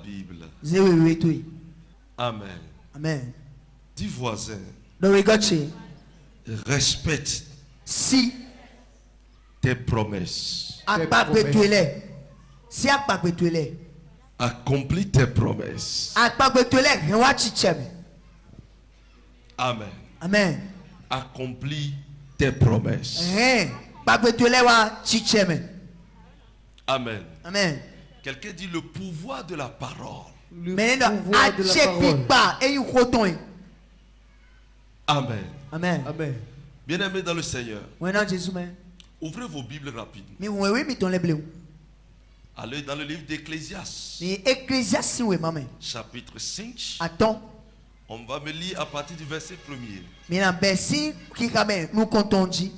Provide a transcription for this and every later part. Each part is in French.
Bible. Zewe. Amen. Amen. Dis voisin, Doregoche. respecte Si tes promesses. akpakpetwele. Si akpakpetwele. Accomplis tes promesses. Akpakpetwele rewa chicheme. Amen. Amen. Accomplis tes promesses. Rien. Akpakpetwele wa chicheme. Amen. Amen. Quelqu'un dit le pouvoir de la parole. Maintenant, achepikpa et yukoton. Amen. Amen. Amen. Bien-aimés dans le Seigneur, Maintenant Jésus mais. ouvrez vos Bibles rapidement. Mi wewe mi ton lebleu. Allez dans le livre d'Ecclésiaste, Mi Ecclésiaste we maman. chapitre 5. Attends. On va me lire à partir du verset 1er. Mais dans verset qui quand même nous comptons dit.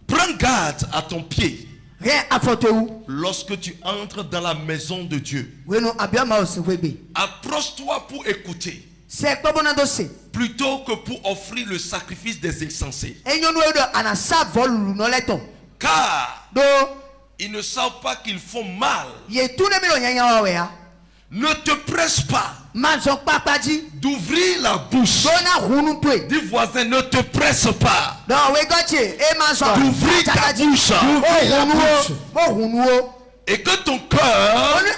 Prends garde à ton pied Rien à faute où. lorsque tu entres dans la maison de Dieu. Oui nous abia aussi webe. Approche-toi pour écouter, C'est pas bon à dossier. plutôt que pour offrir le sacrifice des insensés. Et nous nous anasa vol no leton. Car Do ils ne savent pas qu'ils font mal. ye tout ne melo nyanya wa ya. Ne te presse pas Manzo papa dit. d'ouvrir la bouche. Dona hunu twe. Dis voisin, ne te presse pas Non we goche e manzo. d'ouvrir ta bouche. Oh hunu. Et que ton cœur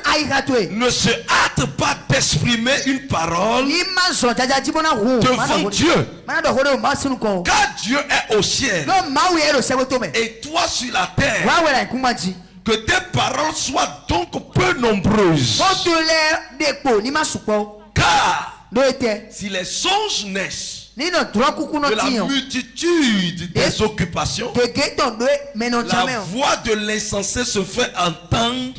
On aïra twe. ne se hâte pas d'exprimer une parole Ni manzo jaja jibona hu. devant Dieu. Mana do hono masunu ko. Car Dieu est au ciel No mawu ero sebo tome. et toi sur la terre. Wa wela kumaji. Que tes paroles soient donc peu nombreuses. Otole depo ni masuko. Car Do ete. si les songes naissent Ni no droit kuku no de la tiyo. multitude des occupations, De geton do menon la chame. voix de l'insensé se fait entendre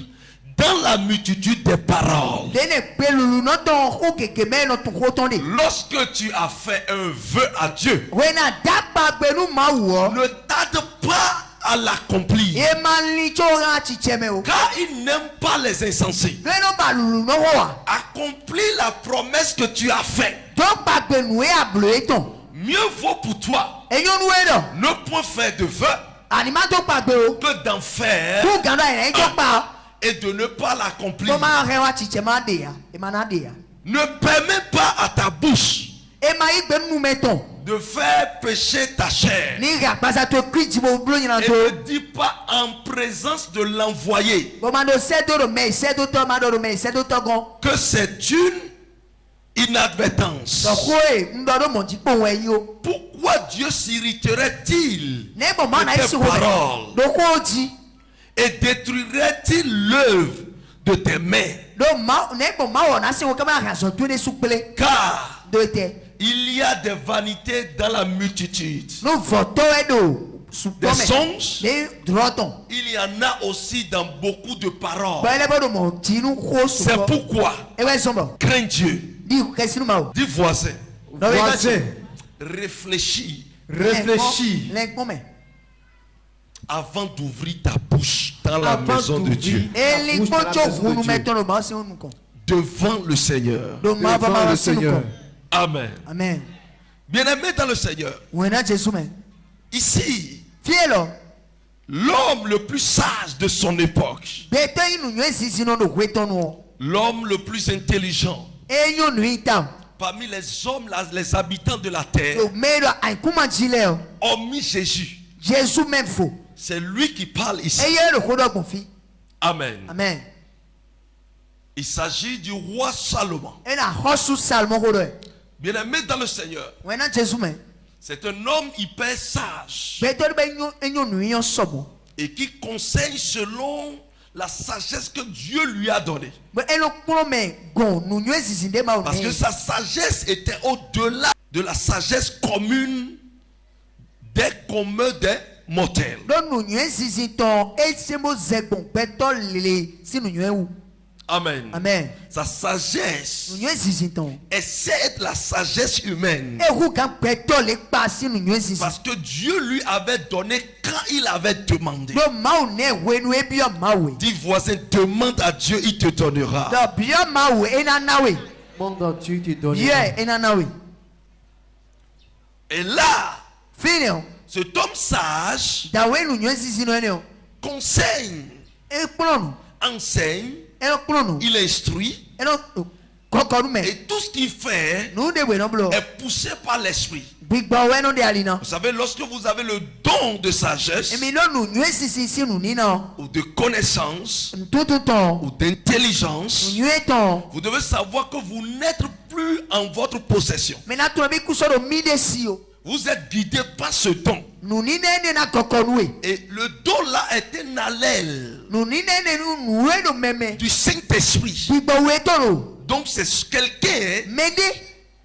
dans la multitude des paroles. Dene pelulu no ton o keke me no tu kotonde. Lorsque tu as fait un vœu à Dieu, Wena dapa benu mawo. ne tarde pas à l'accomplir. E manli chora chicheme o. Car il n'aime pas les insensés. Beno balulu no wa. Accomplis la promesse que tu as faite. Donc pas benu e ablo eton. Mieux vaut pour toi E yon wedo. ne point faire de vœu Animato pa gbe o. que d'en faire Ku ganda ene jo pa. et de ne pas l'accomplir. Toma rewa chichema de ya. E manade ya. Ne permets pas à ta bouche E ma igbe nu meton. de faire pécher ta chair. Ni ga pasa to kriji bo blo nyina Et to. ne dis pas en présence de l'envoyé Bomando sedo do me sedo to mado do me sedo to gon. que c'est une inadvertance. So koe ndo do monji po we yo. Pourquoi Dieu s'irriterait-il Ne bo mana de isi tes ho. paroles Do ko ji. et détruirait-il l'œuvre de tes mains? Do ma ne bo ma wona se wo kama raso to ne supele. Car Do te. il y a des vanités dans la multitude. No voto edo. Des Supome. songes, Ne droton. il y en a aussi dans beaucoup de paroles. Bele bo do mo tinu ko su. C'est pourquoi E we sombo. crains Dieu. Di kesinu ma o. Dis voisin, Do we Voisin, réfléchis réfléchis Lenkome. avant d'ouvrir ta bouche dans la avant maison de d'ouvrir Dieu, E li bouche dans la pocho maison de hunu Dieu. meton no ma se unu ko. devant le Seigneur. Do ma ba devant ma le se unu Seigneur. ko. Amen. Amen. Bien-aimé dans le Seigneur, Wena Jesu men. ici, Fielo. l'homme le plus sage de son époque, Beto inu nyo sisi no do kweton no. l'homme le plus intelligent, E nyo nu ita. parmi les hommes, les habitants de la terre, Do medo ai kuma jile o. hormis Jésus, Jesu men fo. c'est lui qui parle E ici. ye lo kodo konfi. Amen. Amen. Il s'agit du roi Salomon. E na hosu salmo kodo e. Bien-aimé dans le Seigneur, Wena Jesu men. c'est un homme hyper sage Beto be nyo nu yon sobo. et qui conseille selon la sagesse que Dieu lui a donnée. Be elo kuno men gon nu nyo sisi de ma o. Parce que sa sagesse était au-delà de la sagesse commune des communs des mortels. Do nu nyo sisi ton e semo zegbon beto lele si nu nyo wu. Amen. Amen. Sa sagesse Nu nyo sisi ton. excède la sagesse humaine. E hu kan beto le pa si nu nyo sisi. Parce que Dieu lui avait donné quand il avait demandé. Do ma o ne wenu e bio ma we. Dis voisin, demande à Dieu, il te donnera. Do bio ma we e na na we. monde entier te donne. Yeah, e na na we. Et là, Fini o. cet homme sage Da we nu nyo sisi no ene o. conseille, E kpolo nu. enseigne eno klo nu il instruit, eno koko nu me et tout ce qu'il fait nu de we no blo est poussé par l'esprit. gbigbo we no de alina Vous savez, lorsque vous avez le don de sagesse, emi no nu nu sisi si nu ni no ou de connaissance, ntutu ton ou d'intelligence, nu ton vous devez savoir que vous n'êtes plus en votre possession. me na to bi kusoro mi de si o Vous êtes guidé par ce don. nu ni ne na koko nu e Et le don là est un allèle nu ni ne nu we no meme du Saint-Esprit. gbigbo we to no Donc c'est quelqu'un mede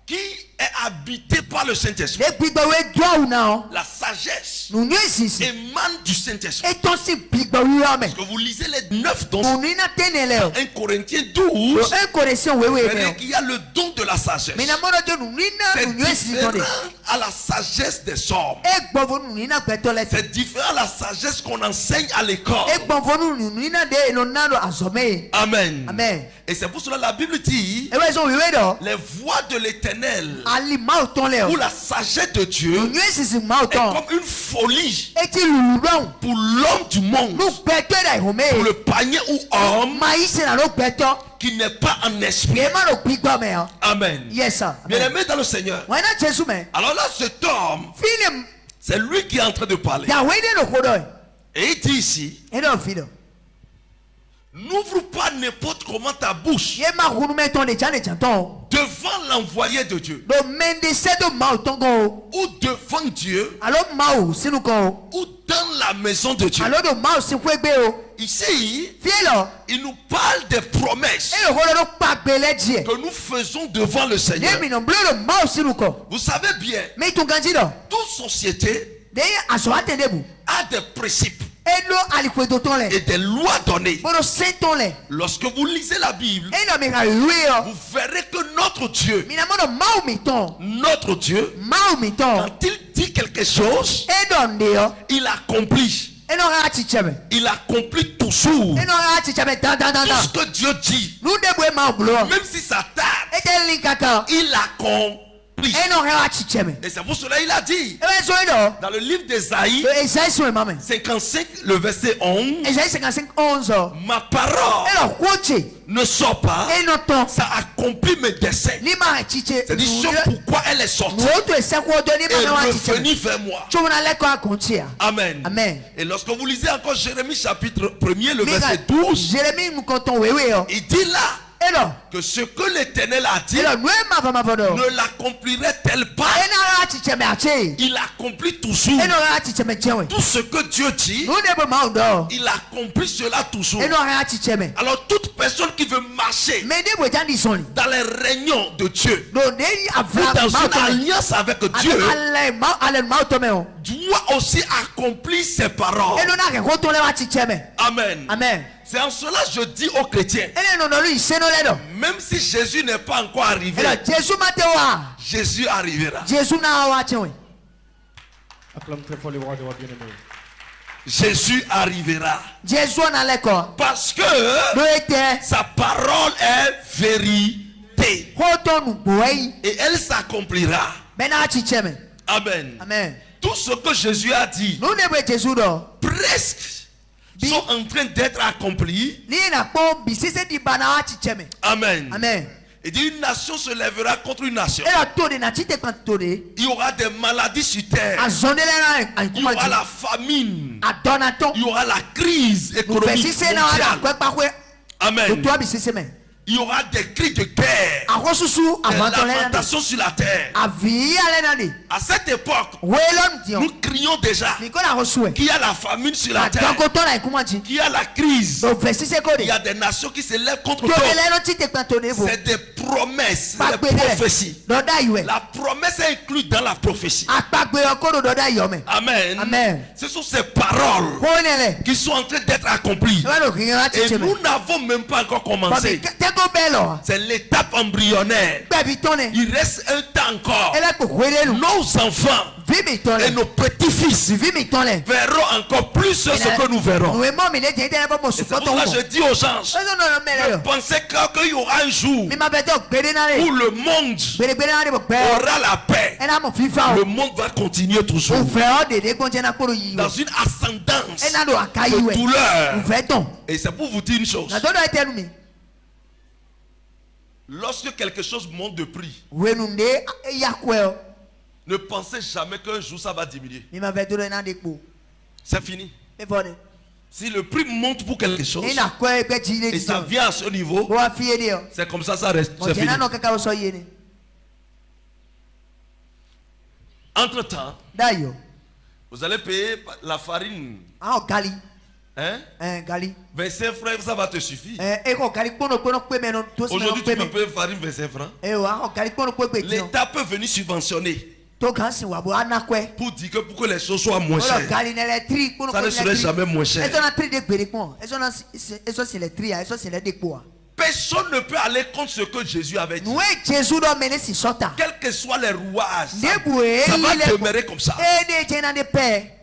qui est habité par le Saint-Esprit. le gbigbo we do awu na o La sagesse nu ni sisi émane du Saint-Esprit. eto si gbigbo we o me Que vous lisez les 9 dons, nu ni na tenele o 1 Corinthiens 12, un correction we vous we verrez me qu'il y a le don de la sagesse. me na mo do nu ni na C'est nu sisi to de différent à la sagesse des hommes. egbonfo nu ni na gbeto le C'est différent à la sagesse qu'on enseigne à l'école. egbonfo nu ni na de no na do azome Amen. amen Et c'est pour cela que la Bible dit ewe so we do les voies de l'éternel ali ma ton le ou o la sagesse de Dieu nu sisi ma est ton comme une folie eti lulu don pour l'homme du monde, nu gbeto da ihome pour le panier ou homme ma yi se na lo gbeto qui n'est pas en esprit. ye ma lo gbigbo me o Amen. yes sir Bien aimé dans le Seigneur. when na jesu me Alors là, cet homme, fine c'est lui qui est en train de parler. da we de no kodo Et il dit ici, e do fine n'ouvre pas n'importe comment ta bouche ye ma hunu me ton de chane chanton devant l'envoyé de Dieu, do mende se do ma ton go ou devant Dieu, alo ma o sinu ko ou dans la maison de Dieu. alo do ma o si kwegbe o Ici, fie lo il nous parle des promesses e lo kodo pa gbele die que nous faisons devant le ye Seigneur. mi no blo do ma o sinu ko Vous savez bien, me tun ganji do toute société de aso atende bu a des principes e lo alikwedo ton le et des lois données. bodo senton le Lorsque vous lisez la Bible, e no mi ga lui o vous verrez que notre Dieu, mi na mo do ma o mi ton notre Dieu, ma o mi ton quand il dit quelque chose, e do nde o il accomplit. e no ga chicheme Il accomplit toujours e no ga chicheme dan dan dan tout dan ce que Dieu dit. nu de bu ma o blo Même si ça tarde, e te link kaka il accomplit. e no ga chicheme Et c'est pour cela qu'il a dit e we so do dans le livre d'Ésaïe do Esaïe so mama 55, le verset 11, Esaïe 55:11 ma parole e lo kwoche ne sort pas, e no ton ça accomplit mes desseins. ni ma chiche C'est-à-dire ce pourquoi elle est sortie wo to se ko do ni et ma wa chicheme revenue vers moi. tu na le ko akontia Amen. amen Et lorsque vous lisez encore Jérémie chapitre 1er, le Mira, verset 12, Jérémie mu konton wewe o il dit là e lo que ce que l'Éternel a dit e lo nu ma fa do ne l'accomplirait-elle pas. e na ga chicheme ache Il accomplit toujours e no ga chicheme chewe tout ce que Dieu dit. nu de bu ma o do Il accomplit cela toujours. e no ga chicheme Alors toute personne qui veut marcher me de bu jandi soni dans les réunions de Dieu, do de ou avra dans ma une to alliance avec Dieu, ale ma to me o doit aussi accomplir ses paroles. e no na ke ko to le wa chicheme Amen. amen C'est en cela que je dis aux chrétiens, e no no lu ise no le do même si Jésus n'est pas encore arrivé, e lo Jesu ma te wa Jésus arrivera. Jesu na wa chewe Acclame très fort le roi des rois bien-aimé. Jésus arrivera. Jesu na le ko Parce que do ete sa parole est vérité. ko to nu boy Et elle s'accomplira. be na chicheme Amen. amen Tout ce que Jésus a dit, nu de bu Jesu do presque, sont en train d'être accomplis. ni na po bi sise di bana wa chicheme Amen. amen Et dit une nation se lèvera contre une nation. e lo to de na chite kan to de Il y aura des maladies sur terre. azonde le na Il y aura la famine. adonaton Il y aura la crise nu économique sise na wa mondiale. kwa pa kwe Amen. do to bi sise me Il y aura des cris de guerre. akosusu Des avanton le na lamentations sur la terre. avi ale na de À cette époque, welon dio nous crions déjà ni ko na kosue qu'il y a la famine sur la terre. adokoto na ikumaji Qu'il y a la crise. do ve sise ko de Il y a des nations qui se lèvent contre to toi. le no chite kan to de bo C'est des promesses, pa des pe de prophéties. do da iwe La promesse est inclue dans la prophétie. apagbe ko do da yo me Amen. Amen. Ce sont ces paroles ko ne le qui sont en train d'être accomplies. wa do kin wa Et chicheme nous n'avons même pas encore ba commencé. te ko be lo C'est l'étape embryonnaire. gbe bi ton ne Il reste un temps encore. ele ko wele lu Nos enfants vi mi ton et le nos petits-fils vi mi ton le verront encore plus ce que nous verrons. we mo mi le je te bo mo Et su c'est ko pour to cela que je dis aux gens, no no me le pensez qu'il y aura un jour mi ma be to gbere na où le le monde gbere na le bo pe aura la paix. e na mo fifa Le o monde va continuer toujours o fe o de gbonje na kporo yi dans o une ascendance e na do akayi de we douleur. o fe ton Et c'est pour vous dire une chose. na do do e tell me Lorsque quelque chose monte de prix, Wenunde yakweo. ne pensez jamais qu'un jour ça va diminuer. Mi ma vedo na dekpo. C'est fini. Me vone. Si le prix monte pour quelque chose Ina kwe pe jile et ça di. vient à ce niveau, Bo afie de. c'est comme ça reste. Mo C'est fini. jena no kaka so yene. Entre-temps, Dayo. vous allez payer la farine. Ah gali. Hein? Gali. 25 francs, ça va te suffire. Eko gali pono pe meno to se Aujourd'hui, pe tu peux me. payer farine 25 francs. Wa gali pono pe ti. L'État peut venir subventionner To kan si wa bo anakwe. pour dire que pour que les choses soient moins Olo chères. gali na electric pono Ça ne serait jamais moins cher. Eso na tri de gbere pon. Eso c'est le tri, eso c'est le dekpo. Personne ne peut aller contre ce que Jésus avait dit. Nous Jésus do mene si sota. Quels que soient les rouages, Deboué, ça va il est- demeurer comme ça. Et de jena de paix.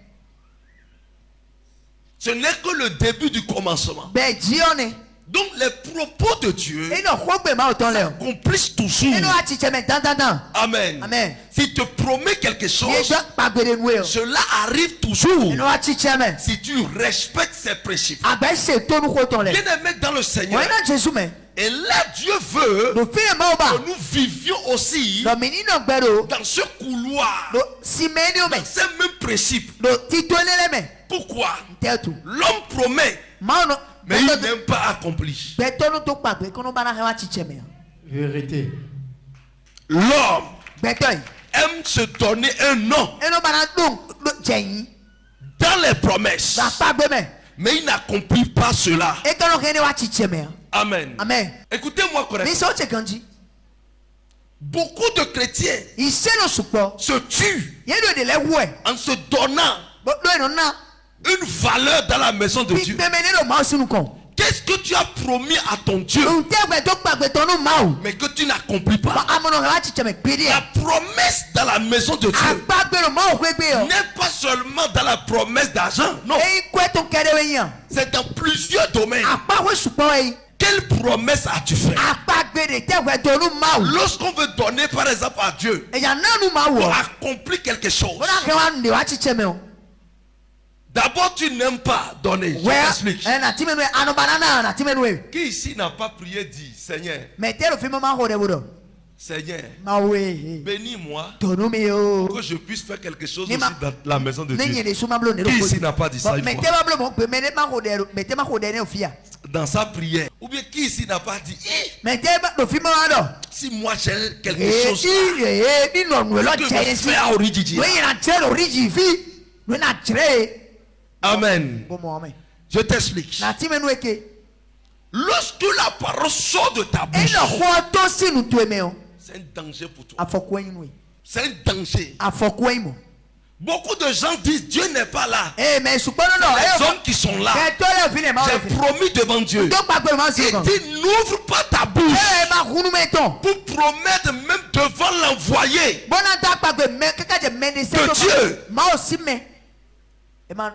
Ce n'est que le début du commencement. Be jione. Donc les propos de Dieu Et no khogbe ma autant le. accomplissent toujours. Et no atiche me dan. Amen. Amen. S'il te promet quelque Ye chose, do pa gbere nu e. cela arrive toujours. Et no atiche me. Si tu respectes ses principes. Abe se to nu ko ton le. Bien aimé dans le Seigneur. Wa na Jésus me. Et là, Dieu veut Do fi ma oba. que nous vivions aussi Do mini no gbero. dans ce couloir, Do si meni o me. dans ces mêmes principes. Do ti to le me. Pourquoi? Tetu. L'homme promet, Ma no. mais il n'aime pas accomplir. Beto no to pa gbe kono bana he wa atiche me. Vérité. L'homme Beto yi. aime se donner un nom E no bana dun jeyin. dans les promesses, Da pa gbe me. mais il n'accomplit pas cela. E kono kene wa atiche me. Amen. Amen. Écoutez-moi Mi correctement. so che kanji. Beaucoup de chrétiens Ise no supo. se tuent Ye do de le we. en se donnant Bo do no na. une valeur dans la maison de Dieu. Pipemene no ma sinu kon. Qu'est-ce que tu as promis à ton Dieu, Unte gbe to pa gbe to no ma o. mais que tu n'accomplis Ba pas? amono ha chiche me gbede. La promesse dans la maison de Dieu Agba gbe no ma o gbe o. n'est pas seulement dans la promesse d'argent. Non, E kwe ton kere we yan. c'est dans plusieurs domaines. Apa we supo e. Quelle promesse as-tu fait? Apa gbede te gbe to no ma o. Lorsqu'on veut donner par exemple à Dieu E ya na nu ma pour wo. accomplir quelque chose, Bona ke wa nde wa chiche me o. d'abord tu n'aimes pas donner. Je We t'explique. e na ti me no anu banana na ti me no e. Qui ici n'a pas prié dit, Seigneur, Me te lo fi mo ma ho de wo. Seigneur, Ma we. bénis-moi To no me o. que je puisse faire quelque chose Ni aussi ma- dans la maison de Ne Dieu. nye de suma blo ne lo Qui ko. ici n'a pas dit ça une Me te fois? ma blo mo pe me ne ma ho de me te ma ho de ne o fia. Dans sa prière. Ou bien qui ici n'a pas dit, eh, Me te ma lo fi mo wa do. si moi j'ai quelque chose Ni no nu lo que je je veux si. faire à Origigi. We na chere origi fi. We na chere. Amen. Bo mo me. Je t'explique. Na ti me no eke. Lorsque la parole sort de ta E bouche, no ho to si nu tu me o. c'est un danger pour toi. Afoko yin we. C'est un danger. Afoko yin mo. Beaucoup de gens disent Dieu n'est pas là. Eh mais supo no no. Les hommes qui sont là, Ke to le fi le ma o. j'ai promis devant Dieu. Do pa gbe ma si Il kon. dit n'ouvre pas ta bouche Eh ma hunu me ton. pour promettre même devant l'envoyé. Bona ta pa gbe me kaka je me de se De to. Dieu. Ma o si me. E ma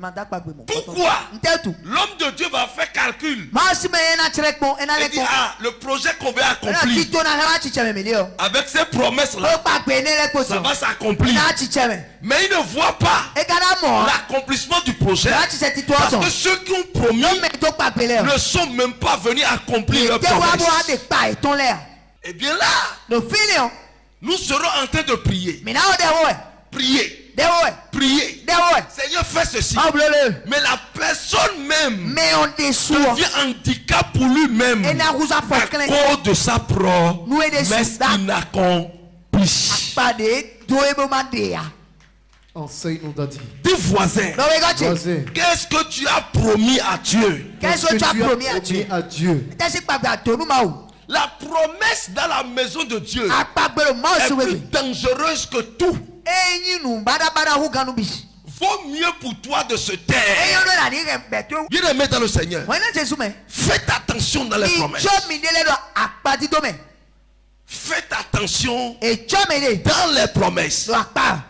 da pa gbe mo. Pourquoi? Ntetu. L'homme de Dieu va faire calcul. Ma o si me na chere ko e na Il le dit, ko. ah, le projet qu'on veut Na accomplir, ti to na ha chiche me le o. avec ces promesses-là, O pa gbe ne le ko ça so. va s'accomplir. Na chiche me. Mais il ne voit pas E kana mo. l'accomplissement du projet. Na chiche ti to Parce so. que ceux qui ont promis No me to pa gbe le o. ne sont même pas venus accomplir leur Te wa bo a promesse. de pa e ton le. Et bien là, No fili o. nous serons en train de prier. Mi na o de wo e. Prier. De wo e. Prier. De wo e. Seigneur, fais ceci. Ma blele. Mais la personne même Me on de so. devient handicap pour lui-même E na ruza fo à klen. cause de sa Nous aider promesse sur ça. inaccomplie. Pa de do e bo ma de ya. Enseigne-nous, Daddy. Dis voisin, No we got you. Voisin. qu'est-ce que tu as promis à Dieu? Qu'est-ce que tu as promis à Dieu? à Dieu? Te si pa gba to nu ma o. La promesse dans la maison de Dieu Apa gbe ma o est si we plus we. dangereuse que tout. Eyin nu bada hu ganu bi. Vaut mieux pour toi de se Eyin taire. no la ni re beto. Bien aimé dans le Seigneur, Wọ́n ní Jésù mẹ́. faites attention dans les promesses. Ìjọ mi délé lọ àpàdé tó mẹ́. Faites attention Ìjọ mi dé dans les promesses. lọ àpà.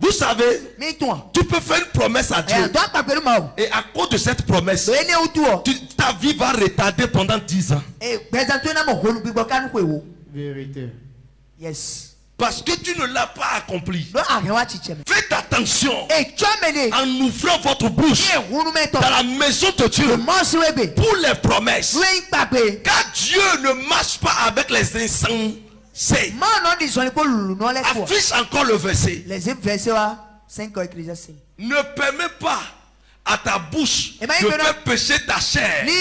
Vous savez, Mi tún ọ. tu peux faire une promesse à Ẹ̀ Dieu. tó àpà pẹ̀lú ma o. Et à cause de cette promesse, Lóye ní otu ọ. ta vie va retarder pendant 10 ans. Gbẹ̀sán tó iná mọ̀ kó olùgbígbọ́ kánú pé wo. Vérité. Yes. Parce que tu ne l'as pas accompli. Lọ àhẹ́wà chichẹ́ mi. Faites attention Et tu as mené. en ouvrant votre bouche Et vous nous mettons. dans la maison de Dieu Le manche webe. pour les promesses. Nous y pape. Car Dieu ne marche pas avec les insensés. Man non disons pour le non les fois. Affiche encore le verset. Les versets là 5 Ecclésiaste. Ne permets pas à ta bouche Eh ben, de il veut faire pécher ta chair. Ni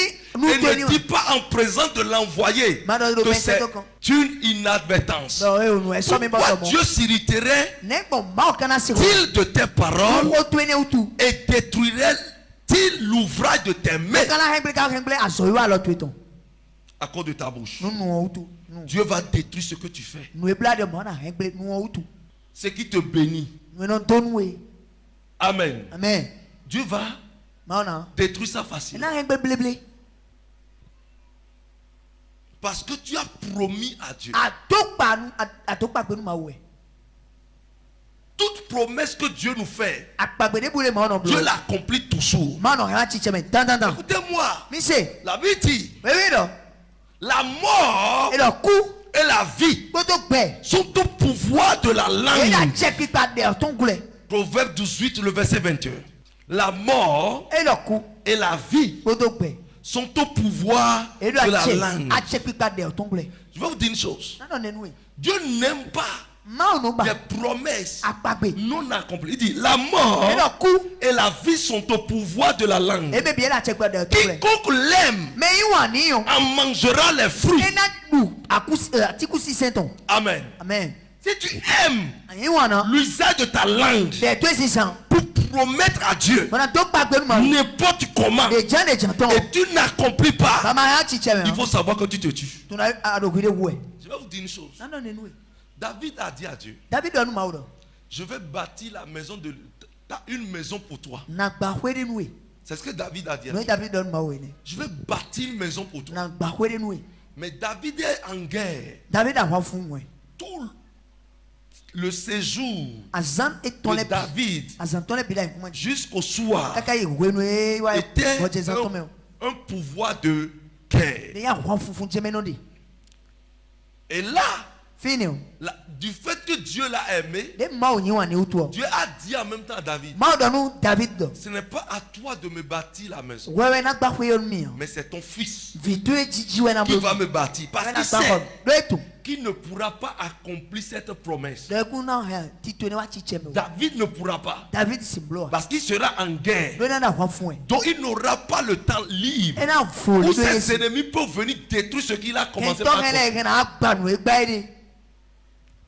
nous Et ne tenir. dis pas en présence de l'envoyé Madame le que c'est Père, une inadvertance. Non, nous sommes même Pourquoi pas Dieu s'irriterait n'est pas mal kana si. il de tes paroles Nous retourner ou tout. et détruirait-il l'ouvrage de tes mains Kana hemble azoyo alors tout ton. à cause de ta bouche? Nous ou tout. Nous. Dieu va détruire ce que tu fais. Nous est plat de mana hemble nous ou tout. Ce qui te bénit. Nous non donner. Amen. Amen. Dieu va Mana. détruire ça facilement. Na hemble bleble. Parce que tu as promis à Dieu. A to pa nous ma ouais. Toute promesse que Dieu nous fait, A pa bene boule ma non Dieu bleu. l'accomplit toujours. Mana ya chicheme. Dan. Écoutez-moi. Mi se. La Bible dit, Oui non. la mort Et le coup et la vie poto pe. sont au pouvoir de la Et la langue. check pa de ton goulé. Proverbe 18, le verset 21. La mort Et le coup et la vie poto pe. sont au pouvoir Et de la la check. langue. A check pa de ton goulé. Je vais vous dire une chose. Non nous. Dieu n'aime pas Ma non ba. les promesses A pa be. non accomplies. Il dit, la Et mort le coup et la vie sont au pouvoir de la langue. et bien la check pa de ton goulé. Quiconque l'aime Mais you want ni on. en mangera les fruits. Et na nous a ti kusi senton. Amen. Amen. Si tu aimes You want l'usage de ta langue de 2600. pour promettre à Dieu On a to pa pe ma. n'importe comment De jan de janton. et tu n'accomplis pas, Mama ya chicheme. il faut savoir que tu te tues. Tu na a do gide ouais. Je vais vous dire une chose. Non nous. David a dit à Dieu, David nous ma odo. je vais bâtir la maison de une maison pour toi. Na gba hwede nous. C'est ce que David a dit à Nous Dieu. David nous ma ouais. Je vais bâtir une maison pour toi. Na gba hwede nous. Mais David est en guerre. David a wa fun ouais. Tout le séjour Azan et ton de le David Azan ton le bila comment. jusqu'au soir Kaka ye wenu e wa. était Roger Zanton me. un pouvoir de guerre. Ne ya wa fun jeme no de. Et là, Fini. du fait que Dieu l'a aimé, De ma onyi wa ne utu. Dieu a dit en même temps à David, Ma odo nous David do. ce n'est pas à toi de me bâtir la maison, Wewe na gba hwe mi. mais c'est ton fils Vitu e jiji we na qui bo. va me bâtir. Parce Na qu'il gba sait Do etu. qu'il ne pourra pas accomplir cette promesse. De ku na ha ti to ne wa chicheme. David ne pourra pas. David simblo. Parce qu'il sera en guerre. Do na wa fun. Donc il n'aura pas le temps libre E na fo où do ses e. ennemis peuvent venir détruire ce qu'il a commencé Kento par construire. hele na agba nu e gba ide.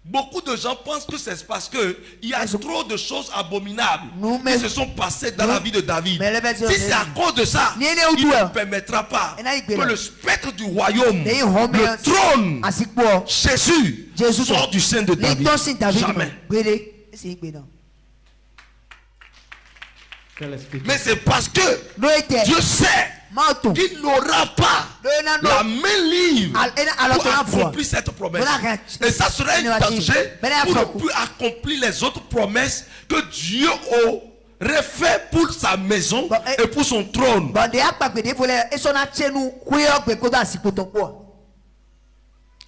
Beaucoup de gens pensent que c'est parce que il y a trop de choses abominables Nous, qui mais- se sont passées dans nous- la vie de David. mais les versions- Si c'est à cause de ça, Ni- ni- il ou- ne permettra pas Et là, il que peut- le spectre du royaume, Ni home- le trône, Asikpo. Jésus, Jésus sort du sein de David. L'éton sin David. Jamais. Gbede. C'est igbe non. Quel esprit. Mais c'est parce que No ete. Dieu sait Mato. qu'il n'aura pas No la main libre alors pour accomplir cette promesse. Et ça serait un danger pour ne plus accomplir les autres promesses que Dieu aurait fait pour sa maison Bon, et pour son trône. Bon de akpa gbede fole e so na chenu kuyo gbe ko da sipo ton po.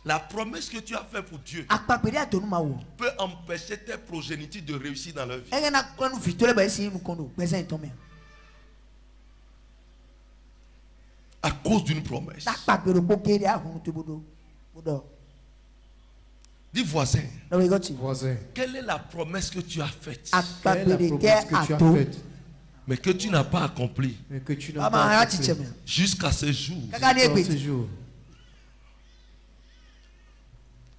La promesse que tu as faite pour Dieu Akpa gbede atonu ma wo. peut empêcher tes progénitures de réussir dans leur vie. E na kwanu vitole ba si nu kono. Gbese ton me. À cause d'une promesse. Akpa gbede po gede ahun to bodo. Bodo. Dis voisin, No we got you. Voisin, quelle est la promesse que tu as faite Akpa quelle est la gbede promesse ke que tu as ato. faite, mais que tu n'as pas accomplie mais que tu n'as Mama pas ya accompli chicheme. jusqu'à ce jour? Kaka ni dans ce egbe. jour?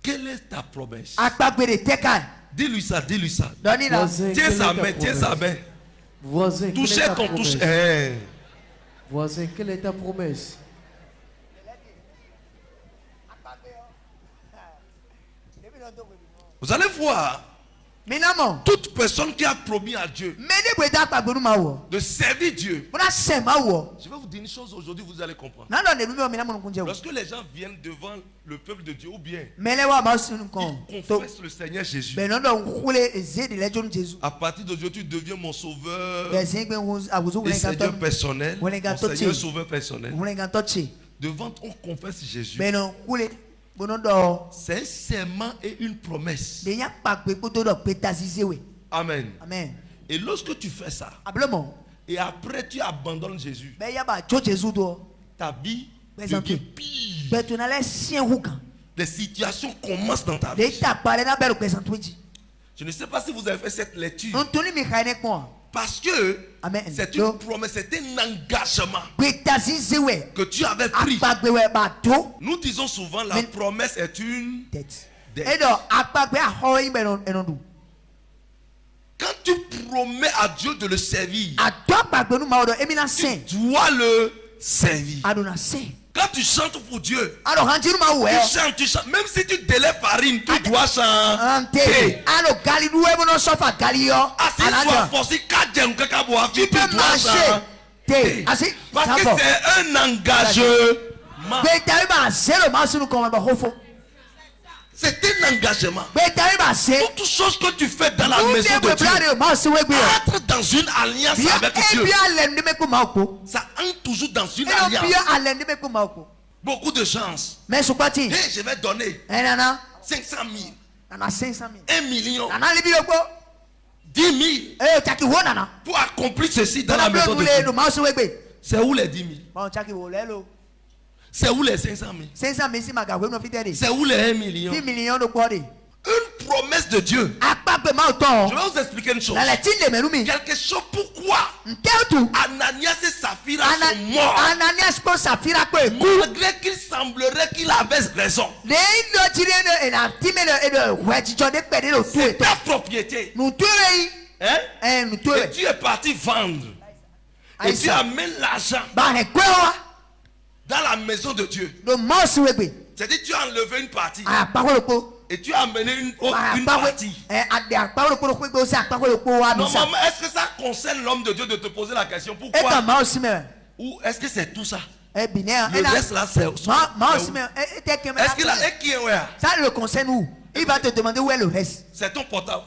Quelle est ta promesse? Akpa gbede teka. Dis-lui ça, dis-lui ça. Doni na. Voisin, Tiens quelle est sa ta main, tiens sa promesse? main. Voisin, quelle est Touchez ta ton touche. promesse? Hein. Voisin, quelle est ta promesse? Vous allez voir, Minamo. toute personne qui a promis à Dieu Mede gbede akpa gbenu ma wo. de servir Dieu. Muna se ma wo. Je vais vous dire une chose aujourd'hui, vous allez comprendre. Na do ne mi o minamo nu kunje wo. Lorsque les gens viennent devant le peuple de Dieu, ou bien Mele wa ma sunu kon. ils To confessent le Seigneur Jésus, be no do khule eze de lejo Jésus. à partir d'aujourd'hui, tu deviens mon sauveur Be sin gbe awuzu et wulen kan Seigneur to. personnel, Wulen kan mon to Seigneur chi. sauveur personnel. Wulen kan to chi. Devant, on confesse Jésus. Be no khule bono do. C'est un serment et une promesse. De ya pa gbe ko to do pe tazize we. Amen. Amen. Et lorsque tu fais ça, Ablement. et après tu abandonnes Jésus, Ben yaba cho Jésus do. ta vie Présente. devient pire. Ben tu n'allais sien rougan. Des situations commencent dans ta Les vie. ta parlé na belle présente oui. Je ne sais pas si vous avez fait cette lecture. On toni mi khane ko. Parce que Amen. c'est une promesse, c'est un engagement Kwetasi zewe. que tu avais pris. Apagbe we ba to. Nous disons souvent la Mais- promesse est une Tête. dette. Et donc apagbe a ho yin ben enondu. Quand tu promets à Dieu de le servir, A to apagbe nu ma odo emina saint. tu dois le servir. Adona saint. Quand tu chantes pour Dieu, Alors hanjiru ma we. tu chantes. Même si tu délèves farine, tu dois Ante. chanter. Alors gali du we bono sofa gali yo. Ah, si tu as forcé, tu Tu peux marcher. Te. Asi. Parce que c'est un engagement. Betari ba zero ma sunu ko ma ba hofo. C'est un engagement. Betari ba se. Toutes choses que tu fais dans la Tout maison de de Dieu, Dieu. Ma se we gbe. entre dans une alliance Bien avec et Dieu. bien le ndeme ko ma ko. Ça entre toujours dans une Et non alliance. bien à le ndeme ko ma ko. Beaucoup de chance. Mais so kwati. Et je vais donner Eh nana. 500 000, Nana 500 000. 1 million, Nana libi yo ko. 10 000 Eh chaki wo nana. pour accomplir ceci dans la Nana maison de bleu le Dieu. ma se we gbe. C'est où les 10 000? Bon chaki wo le lo. C'est où les 500 000? 500 000 si ma ga we no fitere. C'est où les 1 million? 10 millions de quoi de. Une promesse de Dieu. Apagbe ma Je autant. vais vous expliquer une chose. La la tinde me lumi. Quelque chose pourquoi Ntetu. Ananias et Saphira sont morts. Ananias ko Safira ko eku. Malgré qu'il semblerait qu'il avait raison. Ne ndo tire no e na time no e do weji jo de pede lo tu C'est eto. ta propriété. Nu tu yi. Hein? Nu tu Et yi. tu es parti vendre. Et tu Aïssa. amènes l'argent Ba he kwe wa. dans la maison de Dieu. Do mo si we gbe. C'est-à-dire tu as enlevé une partie A pa ko lo ko. et tu as amené une Ba pa partie. we. Ade a pa lo ko ko gbe o si a pa ko lo ko wa mi sa. Normalement, est-ce que ça concerne l'homme de Dieu de te poser la question E pourquoi? ka ma o si me. Ou est-ce que c'est tout ça? E bi ne. E Le na. reste là, c'est Ma o si me. E te ke me. Est-ce qu'il a et qui est ouais? Ça le concerne où? Il va te demander où est le reste. C'est ton portable.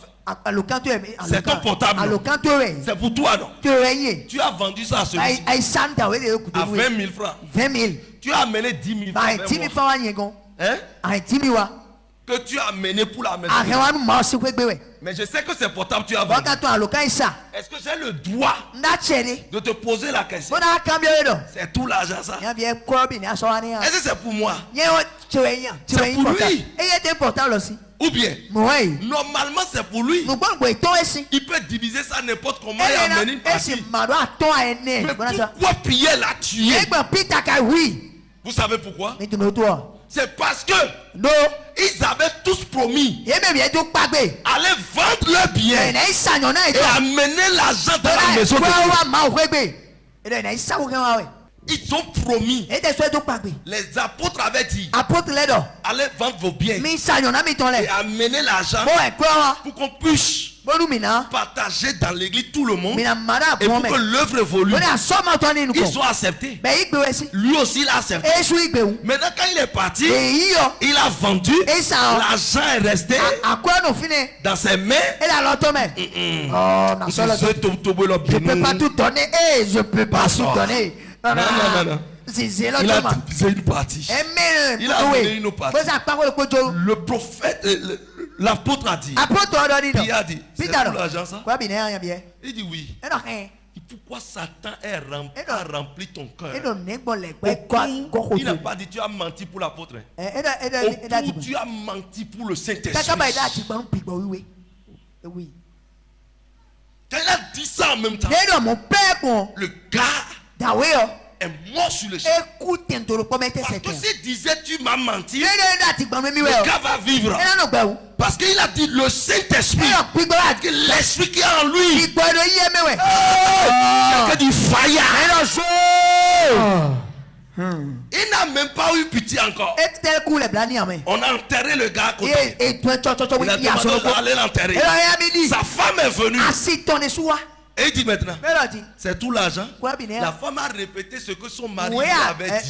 À l'occasion tu es. C'est ton portable. À l'occasion tu es. C'est pour toi, non? Tu es. Tu as vendu ça à celui-ci Ai santa we de ku à de. 20 000 francs. 20 000. Tu as amené 10 000 Ba francs. ti mi fa wa yen gan. Hein? Ai ti mi wa. Que tu as amené pour la maison. A he wa nu ma o si we gbe we. Mais je sais que c'est portable tu as Ba vendu. ka to a l'occasion ça. Est-ce que j'ai le droit Nda chere. de te poser la question? Bona cambio do. C'est tout l'argent ça. Yan bien ko bi ni aso wa ni. Est-ce que c'est pour moi? Yen o chewe yan. C'est Chewe pour important. lui. E ye te important aussi. Ou bien, Mo we. normalement c'est pour lui. Nu gbon gbe to esi. Il peut diviser ça n'importe comment et E amener une na esi partie. ma do aton a ene. Mais Bona ça. pourquoi Pierre l'a tué? E gbe Peter ka oui. Vous savez pourquoi? Mais tu me toi. C'est parce que No. ils avaient tous promis Ye me bien to pagbe. aller vendre leurs biens Na isa nyo na et ito. amener l'argent dans la maison de Kwa Dieu. wa ma o gbe. E na isa wo kan wa we. Ils ont promis. E te so to pagbe. Les apôtres avaient dit Apôtre le do. allez vendre vos biens Mi isa nyo na mi ton et le. amener l'argent Bo e kwa wa. pour qu'on puisse Bonu mina. partager dans l'église tout le monde Mina mara et bon pour me. que l'œuvre évolue. Bonu asoma to ni nuko. Ils ont accepté. Be igbe we si. Lui aussi il a accepté. Esu igbe wu. Maintenant quand il est parti, E yi yo. il a vendu. Et ça. L'argent est resté Akwa no fine. dans ses mains. Et la loto me. Oh, na so Je peux pas tout donner. Eh, je peux pas Pas tout ça. donner. Non. C'est Il a l'autre. divisé une partie. Il a donné une partie. Le prophète, l'apôtre a dit. Qui a dit? C'est pour l'argent ça? Il dit oui. Et pourquoi Satan a rempli ton cœur? Il n'a pas dit tu as menti pour l'apôtre. Tu as menti pour le Saint-Esprit. Quand il a dit ça en même temps, le gars est mort sur le champ. Parce que s'il disait tu m'as menti, le gars va vivre. Parce qu'il a dit le Saint-Esprit, l'esprit qui est en lui. Quelqu'un dit fire. Il n'a même pas eu pitié encore. On a enterré le gars à côté. Il a demandé d'aller l'enterrer. Sa femme est venue. Et il dit maintenant, c'est tout l'argent. La femme a répété ce que son mari lui avait dit.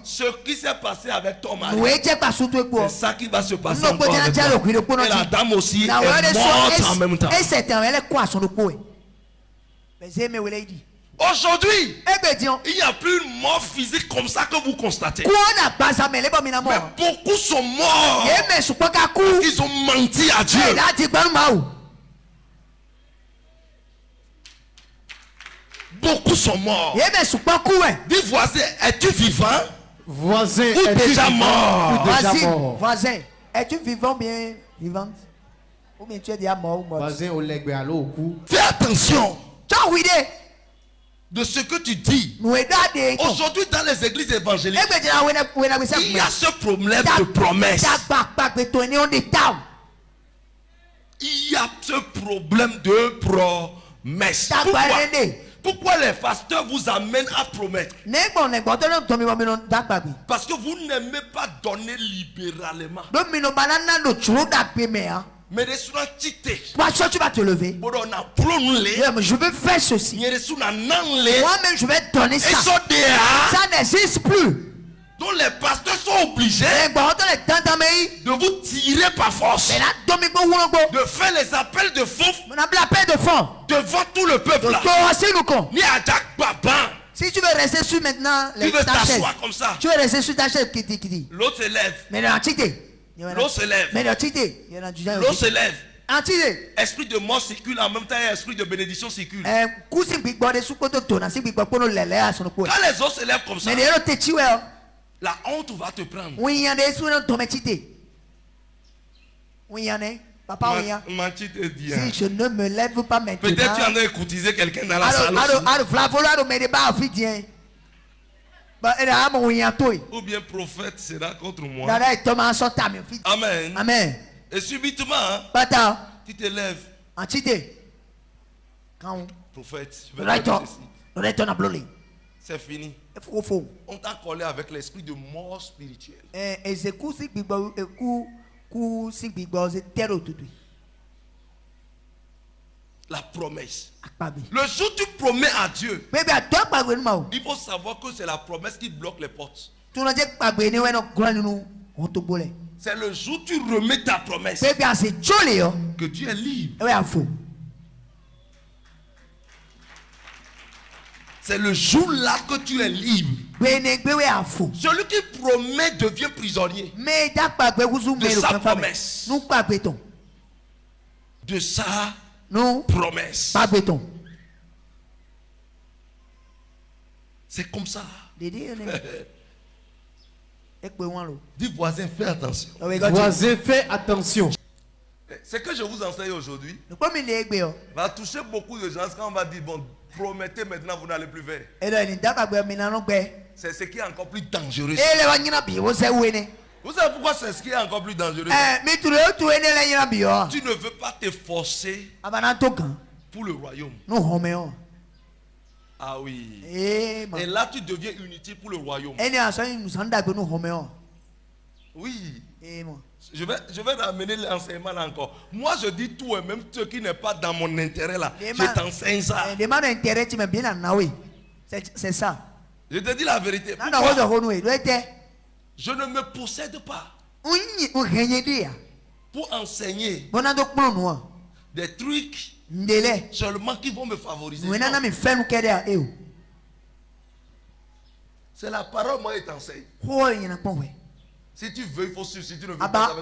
Ce qui s'est passé avec ton mari, c'est ça qui va se passer encore avec toi. Et la dame aussi est morte en même temps. Aujourd'hui, il n'y a plus une mort physique comme ça que vous constatez. Mais beaucoup sont morts. Ils ont menti à Dieu. Beaucoup sont morts. Dis voisin, es-tu vivant? Voisin, ou déjà mort? Voisin, es-tu vivant bien vivante? Ou bien tu es déjà mort ou mort? Voisin, au leg à l'eau au cou. Fais attention de ce que tu dis. Aujourd'hui dans les églises évangéliques, il y a ce problème de promesse. Il y a ce problème de promesse. Pourquoi les pasteurs vous amènent à promettre? Parce que vous n'aimez pas donner libéralement. Mais tu vas te lever. Je veux faire ceci. Moi-même, je vais donner ça. Ça n'existe plus. Donc les pasteurs sont obligés de vous tirer par force, de faire les appels de fonds devant tout le peuple. Si tu veux rester sur maintenant tu veux t'asseoir comme ça. Tu veux rester sur ta chaise. L'autre se lève. L'autre se lève. L'autre se lève. Esprit de mort circule en même temps et esprit de bénédiction circule. Quand les autres se lèvent comme ça, la honte va te prendre. Papa, si je ne me lève pas maintenant, peut-être tu en as courtisé quelqu'un dans la salle. Ou bien prophète sera contre moi. Amen. Amen. Et subitement, tu te lèves. Prophète, je vais te dire ceci. C'est fini. On t'a collé avec l'esprit de mort spirituelle. La promesse. Le jour où tu promets à Dieu, il faut savoir que c'est la promesse qui bloque les portes. C'est le jour où tu remets ta promesse que Dieu est libre. C'est le jour-là que tu es libre. Celui qui promet devient prisonnier de sa promesse. De sa promesse. C'est comme ça. Dis voisin, fais attention. Voisin, fais attention. Ce que je vous enseigne aujourd'hui va toucher beaucoup de gens quand on va dire bon, promettez maintenant, vous n'allez plus faire. C'est ce qui est encore plus dangereux. Vous savez pourquoi c'est ce qui est encore plus dangereux? Tu ne veux pas te forcer pour le royaume. Ah oui. Et là tu deviens inutile pour le royaume. Oui. Je vais ramener l'enseignement là encore. Moi je dis tout et même ce qui n'est pas dans mon intérêt là. Je t'enseigne ça. C'est ça. Je te dis la vérité. Pourquoi? Je ne me possède pas pour enseigner des trucs seulement qui vont me favoriser. C'est la parole, moi, je t'enseigne. Si tu veux, il faut suivre. Si tu ne veux pas,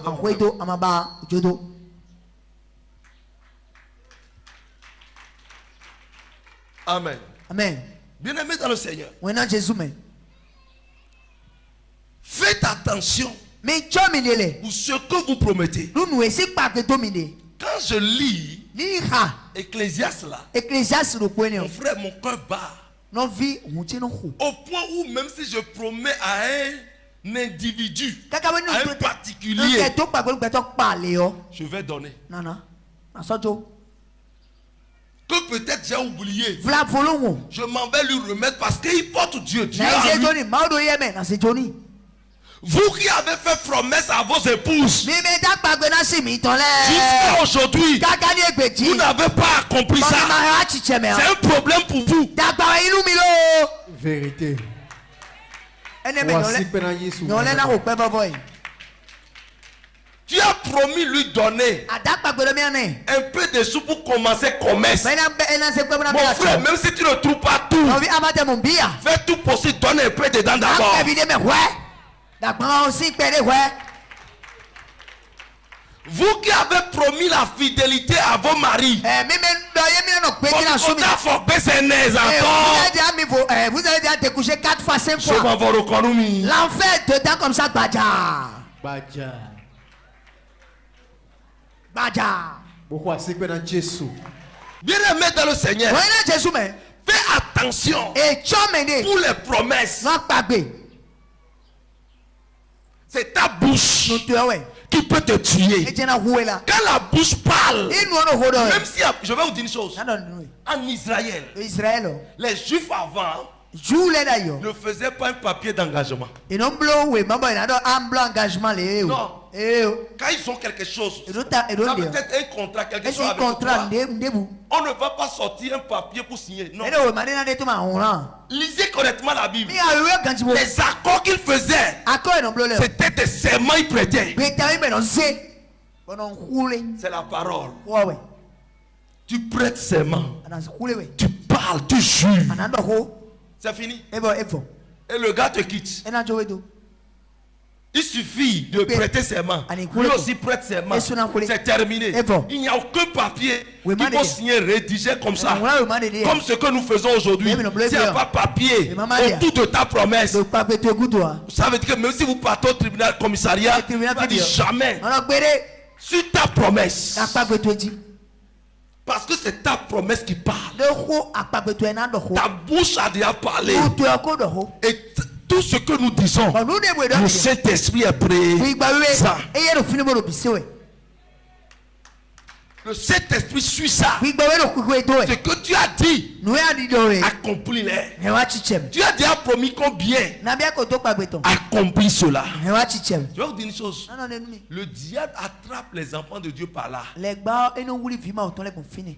Amen. Amen. Bien-aimé dans le Seigneur. Faites attention pour ce que vous promettez. Quand je lis Ecclésiaste là, mon frère, mon cœur bat. Au point où même si je promets à un individu, à un particulier, je vais donner. Que peut-être j'ai oublié. Je m'en vais lui remettre parce qu'il porte Dieu. Vous qui avez fait promesse à vos épouses, jusqu'à aujourd'hui, vous n'avez pas accompli ça. C'est un problème pour vous. Vérité. Tu as promis lui donner un peu de sous pour commencer commerce. Mon frère, même si tu ne trouves pas tout, fais tout possible, donne un peu dedans d'abord. Vous qui avez promis la fidélité à vos maris. Vous avez déjà découché 4 fois, 5 fois. L'enfer dedans comme ça, Badja. Bien aimé dans le Seigneur. Fais attention pour les promesses. C'est ta bouche qui peut te tuer. Quand la bouche parle, même si je vais vous dire une chose, en Israël, les Juifs avant ne faisaient pas un papier d'engagement. Non. Quand ils ont quelque chose, ça peut être un contrat, quelque chose avec toi. On ne va pas sortir un papier pour signer. Non. Lisez correctement la Bible. Les accords qu'ils faisaient, c'était des serments qu'ils prêtaient. C'est la parole. Tu prêtes serment. Tu parles, tu jures. C'est fini. Et le gars te quitte. Il suffit de prêter serment. Lui aussi prête serment. C'est terminé. Il n'y a aucun papier qui va signer rédigé comme ça. Comme ce que nous faisons aujourd'hui. S'il n'y a pas papier autour de ta promesse, ça veut dire que même si vous partez au tribunal commissariat, tu ne dis jamais sur ta promesse. Parce que c'est ta promesse qui parle. Ta bouche a déjà parlé. Et tout ce que nous disons, le Saint-Esprit est présent. Le Saint-Esprit suit ça. Ce que tu as dit, accomplis-les. Tu as déjà promis combien? Accomplis cela. Je vais vous dire une chose. Le diable attrape les enfants de Dieu par là.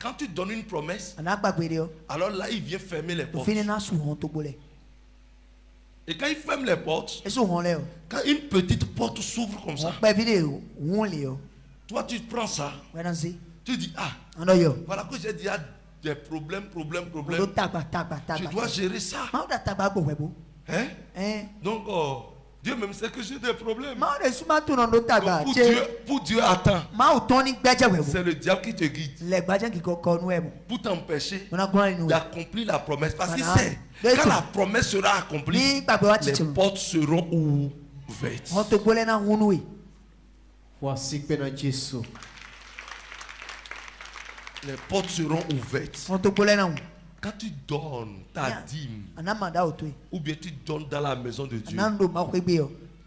Quand tu donnes une promesse, alors là il vient fermer les portes. Et quand il ferme les portes, quand une petite porte s'ouvre comme ça, toi tu prends ça, tu dis voilà que j'ai déjà des problèmes. Je dois gérer ça. Donc Dieu même sait que j'ai des problèmes. Donc, pour Dieu attend. C'est le diable qui te guide pour t'empêcher d'accomplir la promesse. Parce qu'il sait, quand la promesse sera accomplie, les portes seront ouvertes. Les portes seront ouvertes. Quand tu donnes ta dîme, ou bien tu donnes dans la maison de Dieu,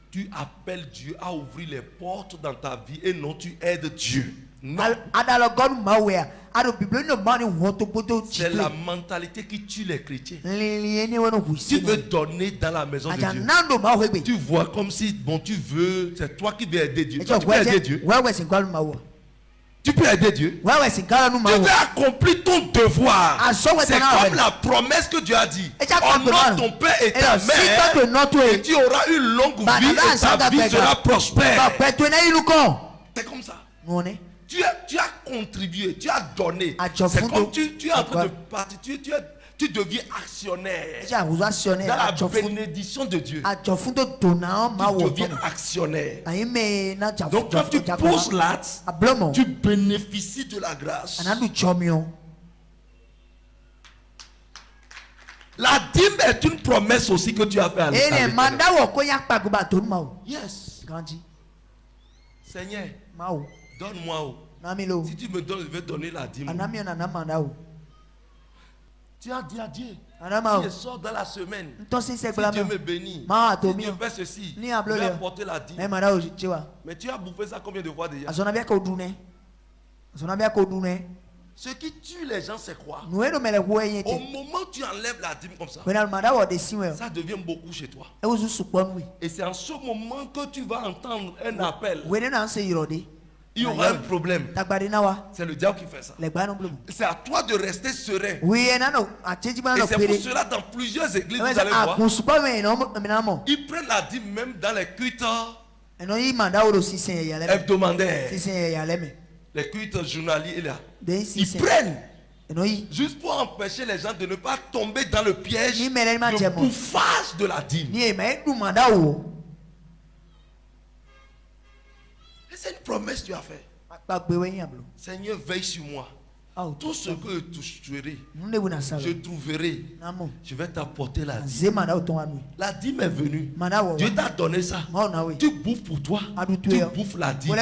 tu appelles Dieu à ouvrir les portes dans ta vie et non tu aides Dieu. Non. C'est la mentalité qui tue les chrétiens. Tu veux donner dans la maison de Dieu. Tu vois comme si tu veux, c'est toi qui veux aider Dieu. Toi, tu peux aider Dieu. Tu peux aider Dieu. Tu veux accomplir ton devoir. C'est comme la promesse que Dieu a dit. Honore ton père et ta mère, et tu auras une longue vie et ta vie sera prospère. C'est comme ça. Tu as contribué, tu as donné. C'est comme tu es en train de partir. Tu deviens actionnaire dans la bénédiction de Dieu. Tu deviens actionnaire. Donc quand tu poses l'acte, tu bénéficies de la grâce. La dîme est une promesse aussi que tu as fait à l'État. Yes. Seigneur, donne-moi. Si tu me donnes, je vais donner la dîme. Tu as dit à Dieu, si je sors dans la semaine, si Dieu me bénit, si Dieu fait ceci, je vais apporter la dîme. Mais tu as bouffé ça combien de fois déjà? Ce qui tue les gens, c'est quoi? Au moment où tu enlèves la dîme comme ça, ça devient beaucoup chez toi. Et c'est en ce moment que tu vas entendre un appel. Il y aura un problème. C'est le diable qui fait ça. C'est à toi de rester serein. Et c'est pour cela dans plusieurs églises, vous allez voir, ils prennent la dîme même dans les cultes hebdomadaires. Les cultes journaliers là. Ils prennent juste pour empêcher les gens de ne pas tomber dans le piège de bouffage de la dîme. C'est une promesse que tu as faite. Seigneur, veille sur moi. Tout ce que je toucherai, je trouverai, je vais t'apporter la dîme. La dîme est venue. Dieu t'a donné ça. Tu bouffes pour toi. Tu bouffes la dîme.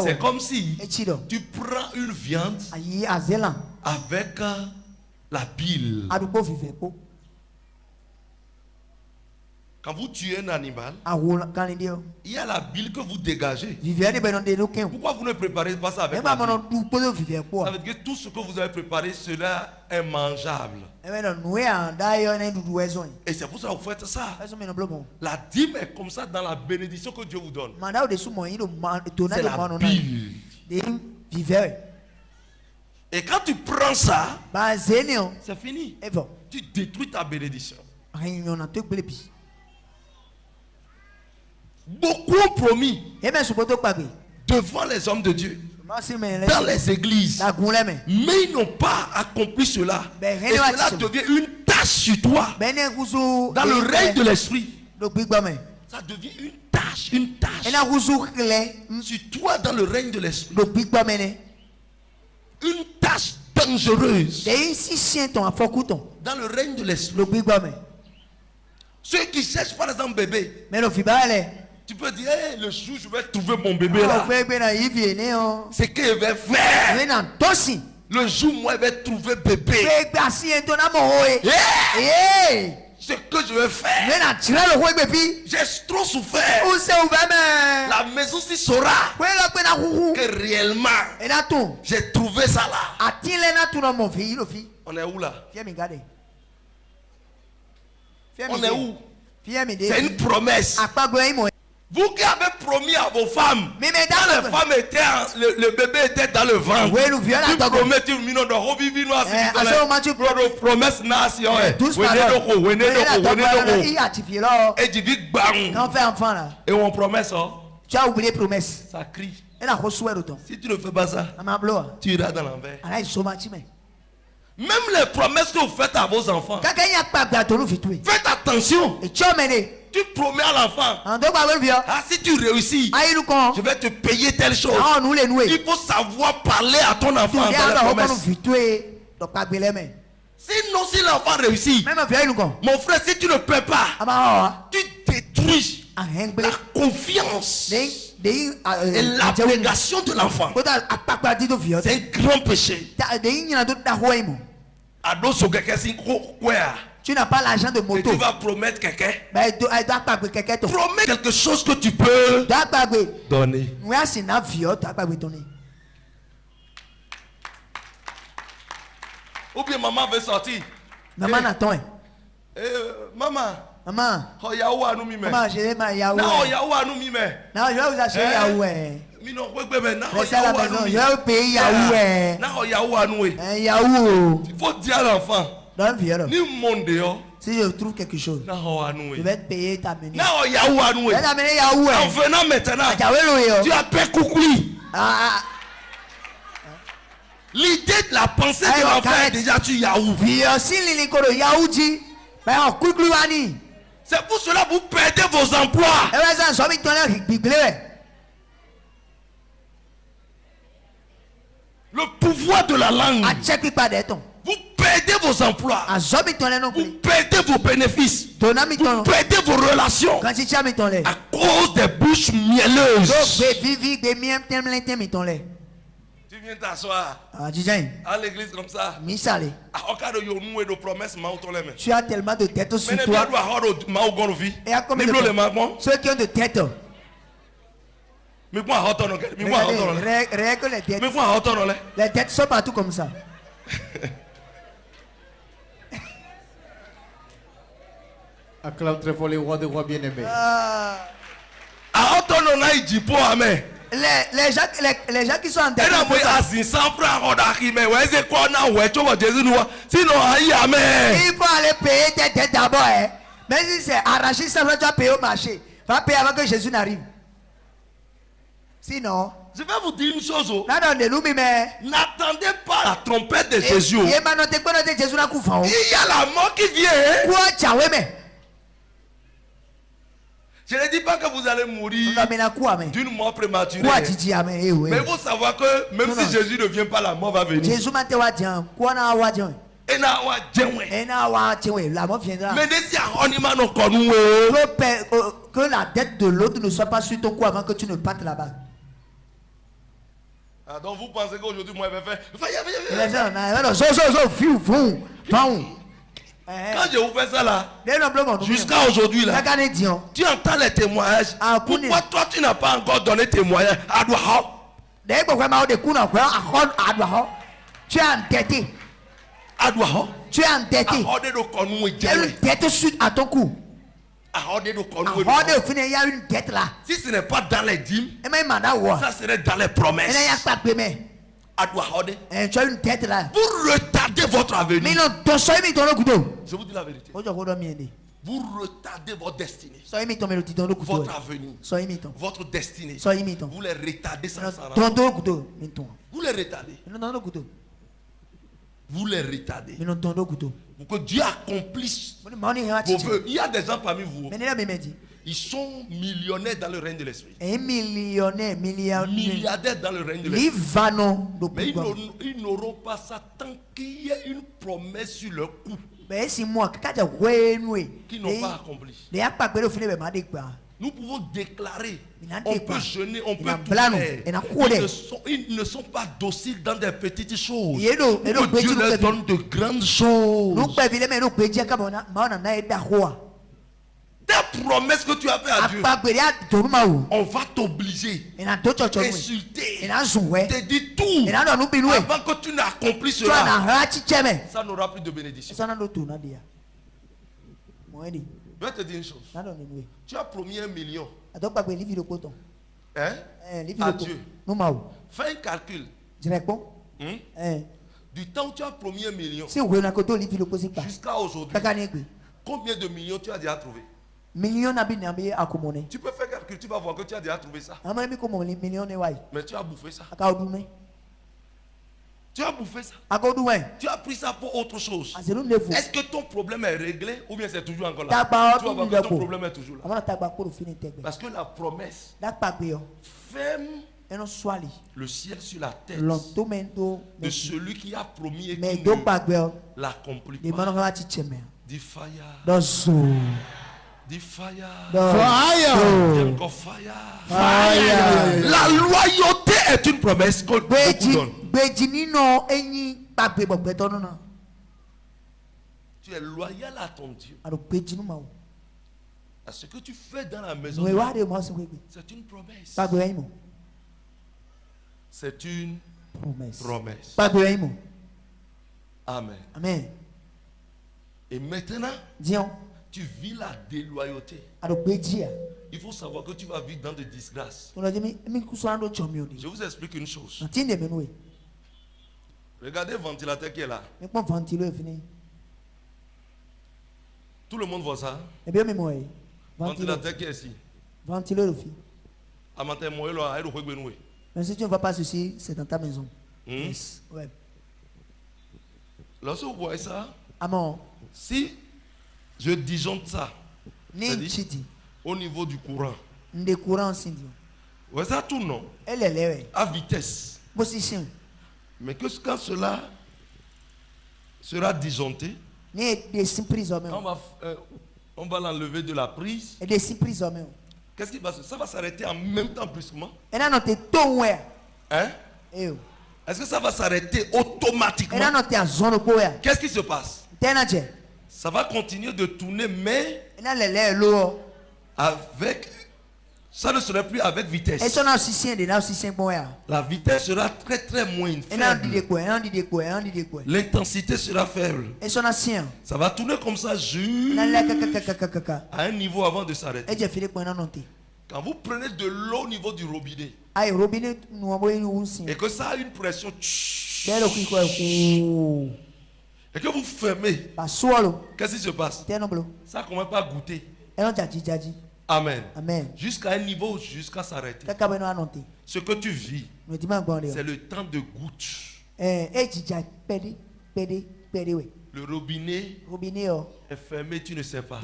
C'est comme si tu prends une viande avec la bile. Quand vous tuez un animal, il y a la bile que vous dégagez. Pourquoi vous ne préparez pas ça avec la bile? Ça veut dire que tout ce que vous avez préparé, cela est mangeable. Et c'est pour ça que vous faites ça. La dîme est comme ça dans la bénédiction que Dieu vous donne. C'est la bile. Et quand tu prends ça, c'est fini. Tu détruis ta bénédiction. Beaucoup ont promis devant les hommes de Dieu, dans les églises, mais ils n'ont pas accompli cela. Et cela devient une tâche sur toi dans le règne de l'esprit. Ça devient une tâche sur toi dans le règne de l'esprit. Une tâche dangereuse dans le règne de l'esprit. Ceux qui cherchent par exemple bébé, tu peux dire, hey, le jour je vais trouver mon bébé là. C'est qu'il va faire. Le jour moi je vais trouver bébé. Hey! Ce que je vais faire. J'ai trop souffert. La maison s'y saura que réellement j'ai trouvé ça là. On est où là? On est où? C'est une promesse. Vous qui avez promis à vos femmes, quand les femmes étaient, le bébé était dans le ventre, tu promets, tu mets dans le promesse nation. Et tu dis bang. Et on promesse. Tu as oublié promesse. Ça crie. Si tu ne fais pas ça, tu iras dans l'envers. Même les promesses que vous faites à vos enfants, faites attention. Tu promets à l'enfant, si tu réussis, je vais te payer telle chose. Il faut savoir parler à ton enfant dans les promesses. Sinon, si l'enfant réussit, mon frère, si tu ne peux pas, tu détruis la confiance et l'abnégation de l'enfant. C'est un grand péché. Tu n'as pas l'argent de moto. Et tu vas promettre quelqu'un. Promets quelque chose que tu peux donner. Ou bien maman veut sortir. Maman attend. Maman. Maman. Maman, je vais ma Yahoo. Non, je vais vous acheter Yahoo. Restez à la maison, je vais vous payer Yahoo. Yahoo. Il faut dire à l'enfant. Si je trouve quelque chose, je vais te payer ta menu. En venant maintenant, tu appelles Koukouli. L'idée de la pensée de l'enfant est déjà sur Yahoo. C'est pour cela que vous perdez vos emplois. Le pouvoir de la langue. Vous perdez vos emplois. Vous perdez vos bénéfices. Vous perdez vos relations. À cause des bouches mielleuses. Tu viens t'asseoir à l'église comme ça. Tu as tellement de têtes sur toi. Et à combien de ceux qui ont de têtes. Les têtes sont partout comme ça. Acclame très fort les rois des rois bien-aimés. Les gens qui sont en tête. Il faut aller payer tes têtes d'abord. Mais si c'est arraché, ça va tu vas payer au marché. Va payer avant que Jésus n'arrive. Sinon, je vais vous dire une chose. N'attendez pas la trompette de Jésus. Il y a la mort qui vient. Je ne dis pas que vous allez mourir d'une mort prématurée. Mais il faut savoir que même si Jésus ne vient pas, la mort va venir. Que la dette de l'autre ne soit pas sur ton cou avant que tu ne partes là-bas. Ah, donc vous pensez qu'aujourd'hui moi je vais faire. Quand je vous fais ça là, jusqu'à aujourd'hui là, tu entends les témoignages. Pourquoi toi tu n'as pas encore donné témoignage? Tu es endetté. Tu es endetté. Il y a une dette suite à ton cou. Il y a une dette là. Si ce n'est pas dans les dîmes, ça serait dans les promesses. Tu as une tête là. Vous retardez votre avenir. Je vous dis la vérité. Vous retardez votre destinée. Votre avenir. Votre destinée. Vous les retardez sans s'en rendre. Vous les retardez. Vous les retardez. Pour que Dieu accomplisse vos vœux. Il y a des gens parmi vous. Ils sont millionnaires dans le règne de l'esprit. Milliardaires dans le règne de l'esprit. Mais ils n'auront pas ça tant qu'il y a une promesse sur leur cou. Qu'ils n'ont pas accompli. Nous pouvons déclarer, on peut jeûner, on peut tout faire. Ils ne sont pas dociles dans des petites choses. Que Dieu leur donne de grandes choses. Des promesses que tu as fait à Dieu, on va t'obliger, insulter, te dire tout avant que tu n'accomplisses cela. Ça n'aura plus de bénédiction. Je vais te dire une chose. Tu as promis 1 million. Hein? À Dieu. Fais un calcul. Du temps où tu as promis 1 million jusqu'à aujourd'hui, combien de millions tu as déjà trouvé? Tu peux faire calcul, tu vas voir que tu as déjà trouvé ça. Mais tu as bouffé ça. Tu as bouffé ça. Tu as pris ça pour autre chose. Est-ce que ton problème est réglé ou bien c'est toujours encore là? Tu vas voir que ton problème est toujours là. Parce que la promesse ferme le ciel sur la tête de celui qui a promis et qui ne l'accomplit pas. Dis fire. Dis fire. Fire. La loyauté est une promesse qu'on vous donne. Tu es loyal à ton Dieu. À ce que tu fais dans la maison, c'est une promesse. C'est une promesse. Amen. Amen. Et maintenant, tu vis la déloyauté. Il faut savoir que tu vas vivre dans des disgrâces. Je vous explique une chose. Regardez le ventilateur qui est là. Tout le monde voit ça. Ventilateur qui est ici. Mais si tu ne vas pas ceci, c'est dans ta maison. Yes. Ouais. Lorsque vous voyez ça, si je disjoncte ça, au niveau du courant, ouais, ça tourne à vitesse. Mais que quand cela sera disjoncté, on va l'enlever de la prise. Qu'est-ce qui va se passer? Ça va s'arrêter en même temps brusquement. Hein? Est-ce que ça va s'arrêter automatiquement? Qu'est-ce qui se passe? Ça va continuer de tourner, mais avec, ça ne serait plus avec vitesse. La vitesse sera très très moindre. L'intensité sera faible. Ça va tourner comme ça jusqu'à un niveau avant de s'arrêter. Quand vous prenez de l'eau au niveau du robinet et que ça a une pression et que vous fermez, qu'est-ce qui se passe? Ça commence pas à goûter. Amen. Jusqu'à un niveau, jusqu'à s'arrêter. Ce que tu vis, c'est le temps de goutte. Le Le robinet est fermé, tu ne sais pas.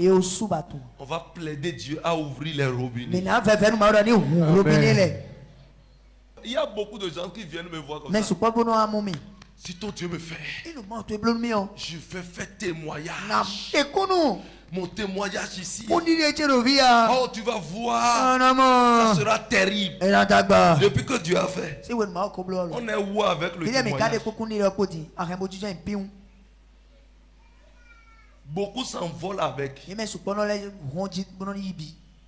On va plaider Dieu à ouvrir les robinets. Il y a beaucoup de gens qui viennent me voir comme ça. Si ton Dieu me fait, je vais faire témoignage. Mon témoignage ici. Oh, tu vas voir. Ça sera terrible. Depuis que Dieu a fait. On est où avec le témoignage? Beaucoup s'envolent avec.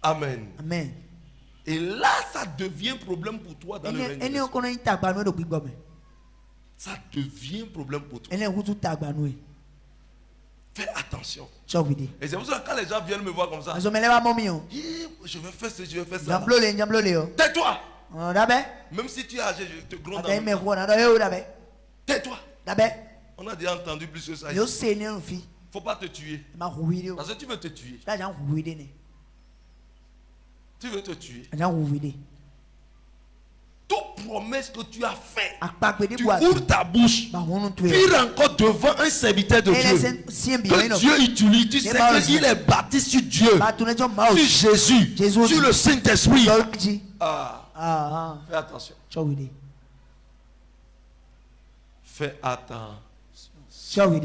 Amen. Amen. Et là, ça devient problème pour toi dans le règne. Ça devient problème pour toi. Fais attention. Et c'est pour ça que quand les gens viennent me voir comme ça, je vais faire ça, je vais faire ça. Tais-toi. Même si tu es âgé, je te gronde. Tais-toi. On a déjà entendu plus que ça. Il ne faut pas te tuer. Parce que tu veux te tuer. Tu veux te tuer. Toute promesse que tu as faite, tu ouvres ta bouche. Pire encore devant un serviteur de Dieu. Que Dieu utilise. Tu sais qu'il est bâti sur Dieu, sur Jésus, sur le Saint-Esprit. Fais attention. Fais attention.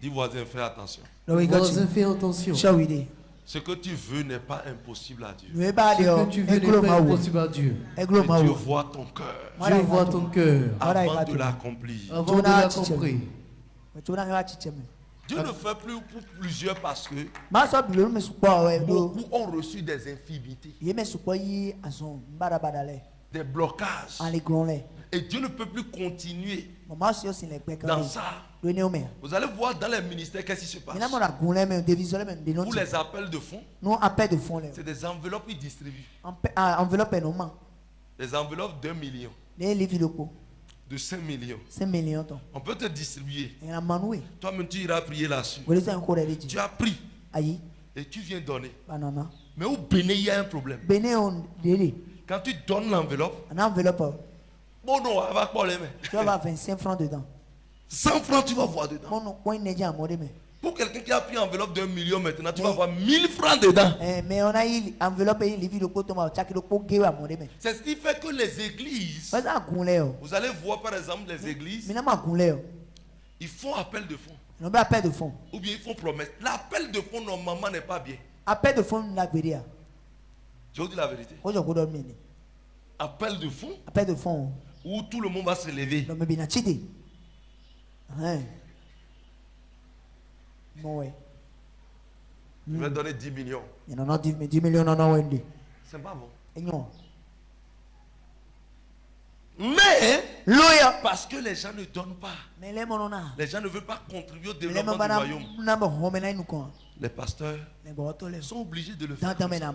Dis voisin, fais attention. Voisin, fais attention. Ce que tu veux n'est pas impossible à Dieu. Ce que tu veux n'est pas impossible à Dieu. Mais Dieu voit ton cœur. Dieu voit ton cœur. Avant de l'accomplir. Avant de l'accomplir. Dieu ne fait plus pour plusieurs parce que beaucoup ont reçu des infimités, des blocages. Et Dieu ne peut plus continuer dans ça. Vous allez voir dans les ministères qu'est-ce qui se passe. Pour les appels de fonds, c'est des enveloppes qui distribuent. Des enveloppes d'1 million, de 5 millions. On peut te distribuer. Toi-même, tu iras prier là-dessus. Tu as pris et tu viens donner. Mais au Bénin, il y a un problème. Quand tu donnes l'enveloppe, bon non, elle va pas les mains. Tu vas avoir 25 francs dedans. 100 francs, tu vas voir dedans. Pour quelqu'un qui a pris l'enveloppe d'1 million maintenant, tu vas avoir 1000 francs dedans. Mais on a eu l'enveloppe et c'est ce qui fait que les églises, vous allez voir par exemple les églises, ils font appel de fonds. Ou bien ils font promesse. L'appel de fonds normalement n'est pas bien. Je vous dis la vérité. Appel de fonds où tout le monde va se lever. Je vais donner 10 millions. 10 millions. C'est pas bon. Mais parce que les gens ne donnent pas. Les gens ne veulent pas contribuer au développement du royaume. Les pasteurs sont obligés de le faire comme ça.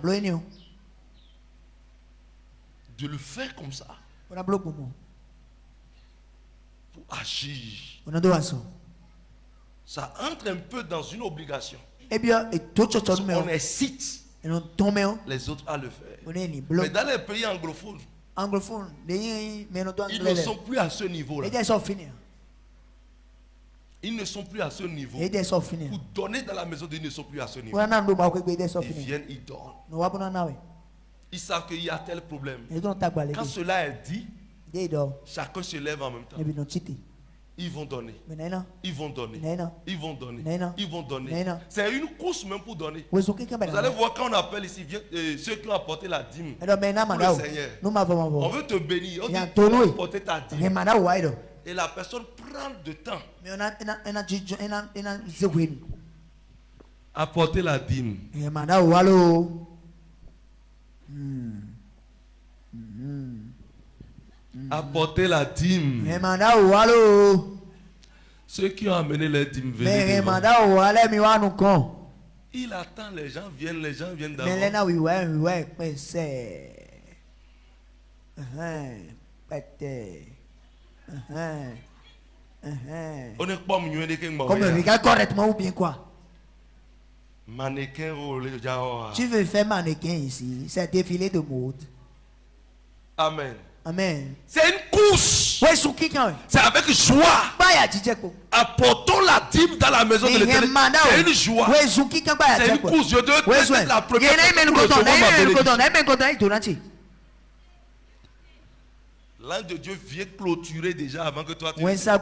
De le faire comme ça. Pour agir. Ça entre un peu dans une obligation. On incite les autres à le faire. Mais dans les pays anglophones, ils ne sont plus à ce niveau-là. Ils ne sont plus à ce niveau. Pour donner dans la maison, ils ne sont plus à ce niveau. Ils viennent, ils donnent. Ils savent qu'il y a tel problème. Quand cela est dit, chacun se lève en même temps. Ils vont donner. Ils vont donner. Ils vont donner. Ils vont donner. C'est une course même pour donner. Vous allez voir quand on appelle ici, ceux qui ont apporté la dîme pour le Seigneur. On veut te bénir. On dit tu vas apporter ta dîme. Et la personne prend du temps. Apporter la dîme. Apporter la dîme. Ceux qui ont amené les dîmes venaient devant. Il attend, les gens viennent d'abord. On n'est pas mieux comme regarde correctement ou bien quoi? Mannequin. Tu veux faire mannequin ici, c'est défilé de mode. Amen. Amen. C'est une tous. C'est avec joie. Apportons la dîme dans la maison de l'Éternel. C'est une joie. C'est une course. Je dois être la première. L'ange de Dieu vient clôturer déjà avant que toi tu Parce que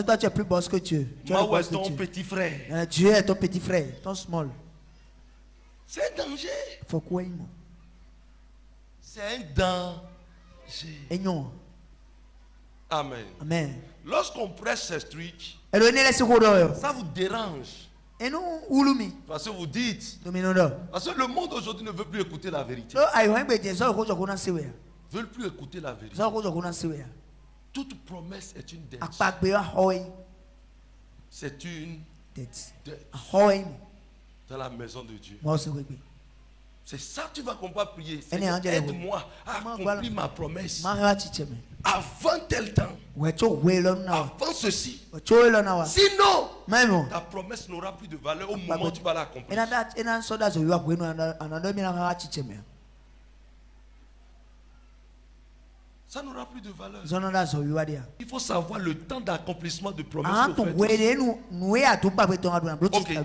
toi tu es plus boss que Dieu. Où est ton petit frère? Dieu est ton petit frère, ton small. C'est un danger. C'est un danger. Amen. Amen. Lorsqu'on prêche ces trucs, ça vous dérange. Parce que vous dites, parce que le monde aujourd'hui ne veut plus écouter la vérité. Ne veut plus écouter la vérité. Toute promesse est une dette. C'est une dette dans la maison de Dieu. C'est ça que tu vas comprendre prier. Aide-moi à accomplir ma promesse. Avant tel temps. Avant ceci. Sinon, ta promesse n'aura plus de valeur au moment où tu vas l'accomplir. Ça n'aura plus de valeur. Il faut savoir le temps d'accomplissement de promesses. Okay.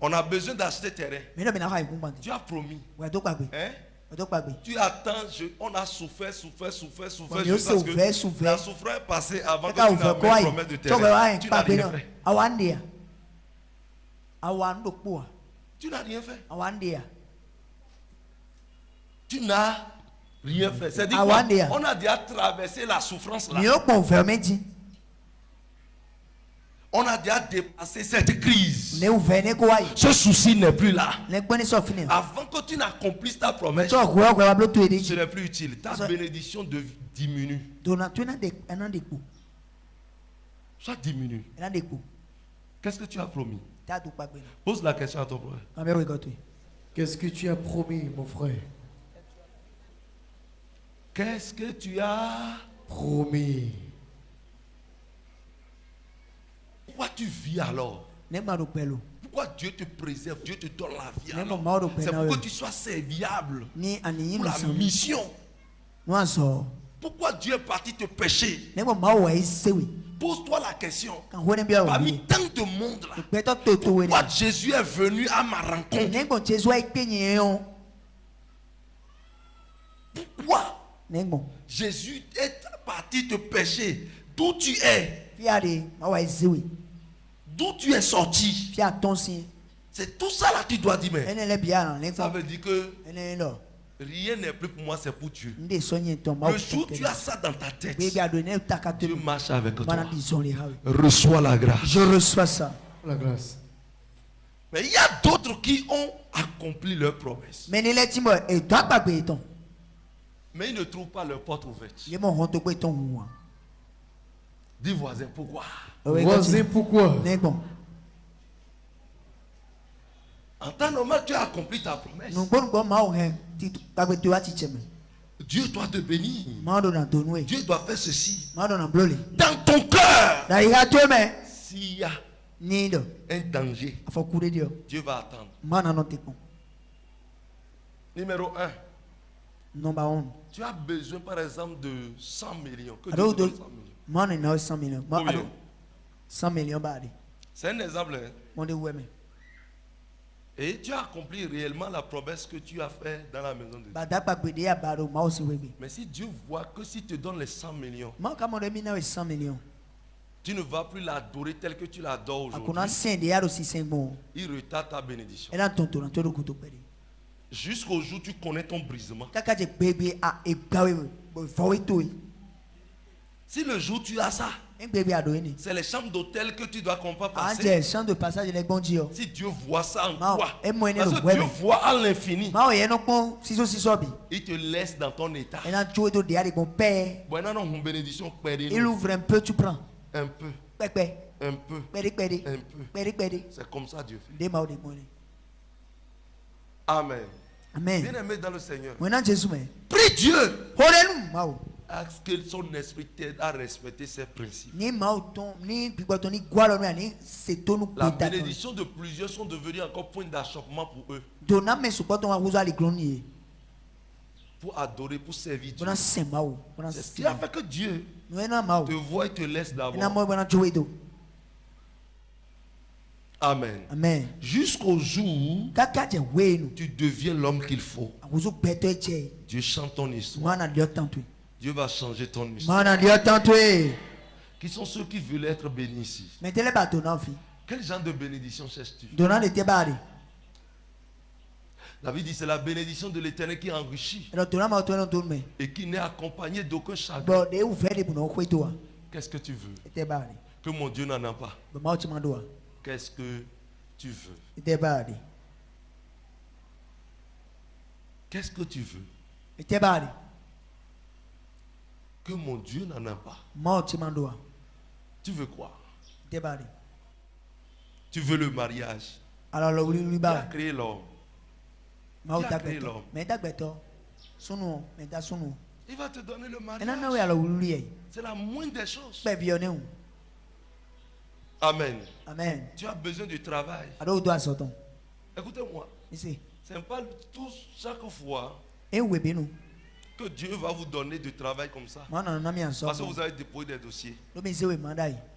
On a besoin d'acheter terrain. Tu as promis. Hein? Tu attends, on a souffert. La souffrance est passée avant que tu n'aies même promesse de terrain. Tu n'as rien fait. Tu n'as rien fait. Tu n'as rien fait. C'est-à-dire quoi? On a déjà traversé la souffrance là. On a déjà dépassé cette crise. Ce souci n'est plus là. Avant que tu n'accomplisses ta promesse, ce n'est plus utile. Ta bénédiction diminue. Ça diminue. Qu'est-ce que tu as promis? Pose la question à ton frère. Qu'est-ce que tu as promis, mon frère? Qu'est-ce que tu as promis? Pourquoi tu vis alors? Pourquoi Dieu te préserve, Dieu te donne la vie alors? C'est pour que tu sois serviable pour la mission. Pourquoi Dieu est parti te pécher? Pose-toi la question. Parmi tant de monde là, pourquoi Jésus est venu à ma rencontre? Pourquoi Jésus est parti te pécher? D'où tu es? D'où tu es sorti? C'est tout ça là que tu dois dire. Mais ça veut dire que rien n'est plus pour moi, c'est pour Dieu. Le jour où tu as ça dans ta tête, Dieu marche avec toi. Reçois la grâce. Je reçois ça. La grâce. Mais il y a d'autres qui ont accompli leurs promesses. Mais ils ne trouvent pas leur porte ouverte. Dis voisin, pourquoi? Voisin, pourquoi? En temps normal, tu as accompli ta promesse. Dieu doit te bénir. Dieu doit faire ceci. Dans ton cœur, s'il y a un danger, Dieu va attendre. Numéro 1. Tu as besoin par exemple de 100 millions. Que Dieu te donne 100 millions. 100 millions. C'est un exemple. Et tu as accompli réellement la promesse que tu as faite dans la maison de Dieu. Mais si Dieu voit que si tu donnes les 100 millions, tu ne vas plus l'adorer tel que tu l'adores aujourd'hui. Il retarde ta bénédiction. Jusqu'au jour où tu connais ton brisement. Si le jour où tu as ça, c'est les chambres d'hôtel que tu dois comprendre passer. Si Dieu voit ça en toi, parce que Dieu voit à l'infini, il te laisse dans ton état. Il ouvre un peu, tu prends. Un peu. C'est comme ça Dieu fait. Amen. Bien aimé dans le Seigneur. Prie Dieu. Ask que son esprit t'aide à respecter ses principes. La bénédiction de plusieurs sont devenues encore point d'achoppement pour eux. pour adorer, pour servir Dieu. C'est ce qui a fait que Dieu te voit et te laisse d'abord. Amen. Amen. Jusqu'au jour où tu deviens l'homme qu'il faut. Dieu chante ton histoire. Dieu va changer ton histoire. Qui sont ceux qui veulent être bénis ici? Quel genre de bénédiction cherches-tu? David dit c'est la bénédiction de l'Éternel qui enrichit et qui n'est accompagnée d'aucun chagrin. Qu'est-ce que tu veux? Que mon Dieu n'en a pas. Qu'est-ce que tu veux? Qu'est-ce que tu veux? Que mon Dieu n'en a pas. Tu veux quoi? Tu veux le mariage. Qui a créé l'homme? Qui a créé l'homme? Il va te donner le mariage. C'est la moindre des choses. Amen. Amen. Tu as besoin du travail. Écoutez-moi. C'est pas tout chaque fois que Dieu va vous donner du travail comme ça. Parce que vous avez déposé des dossiers.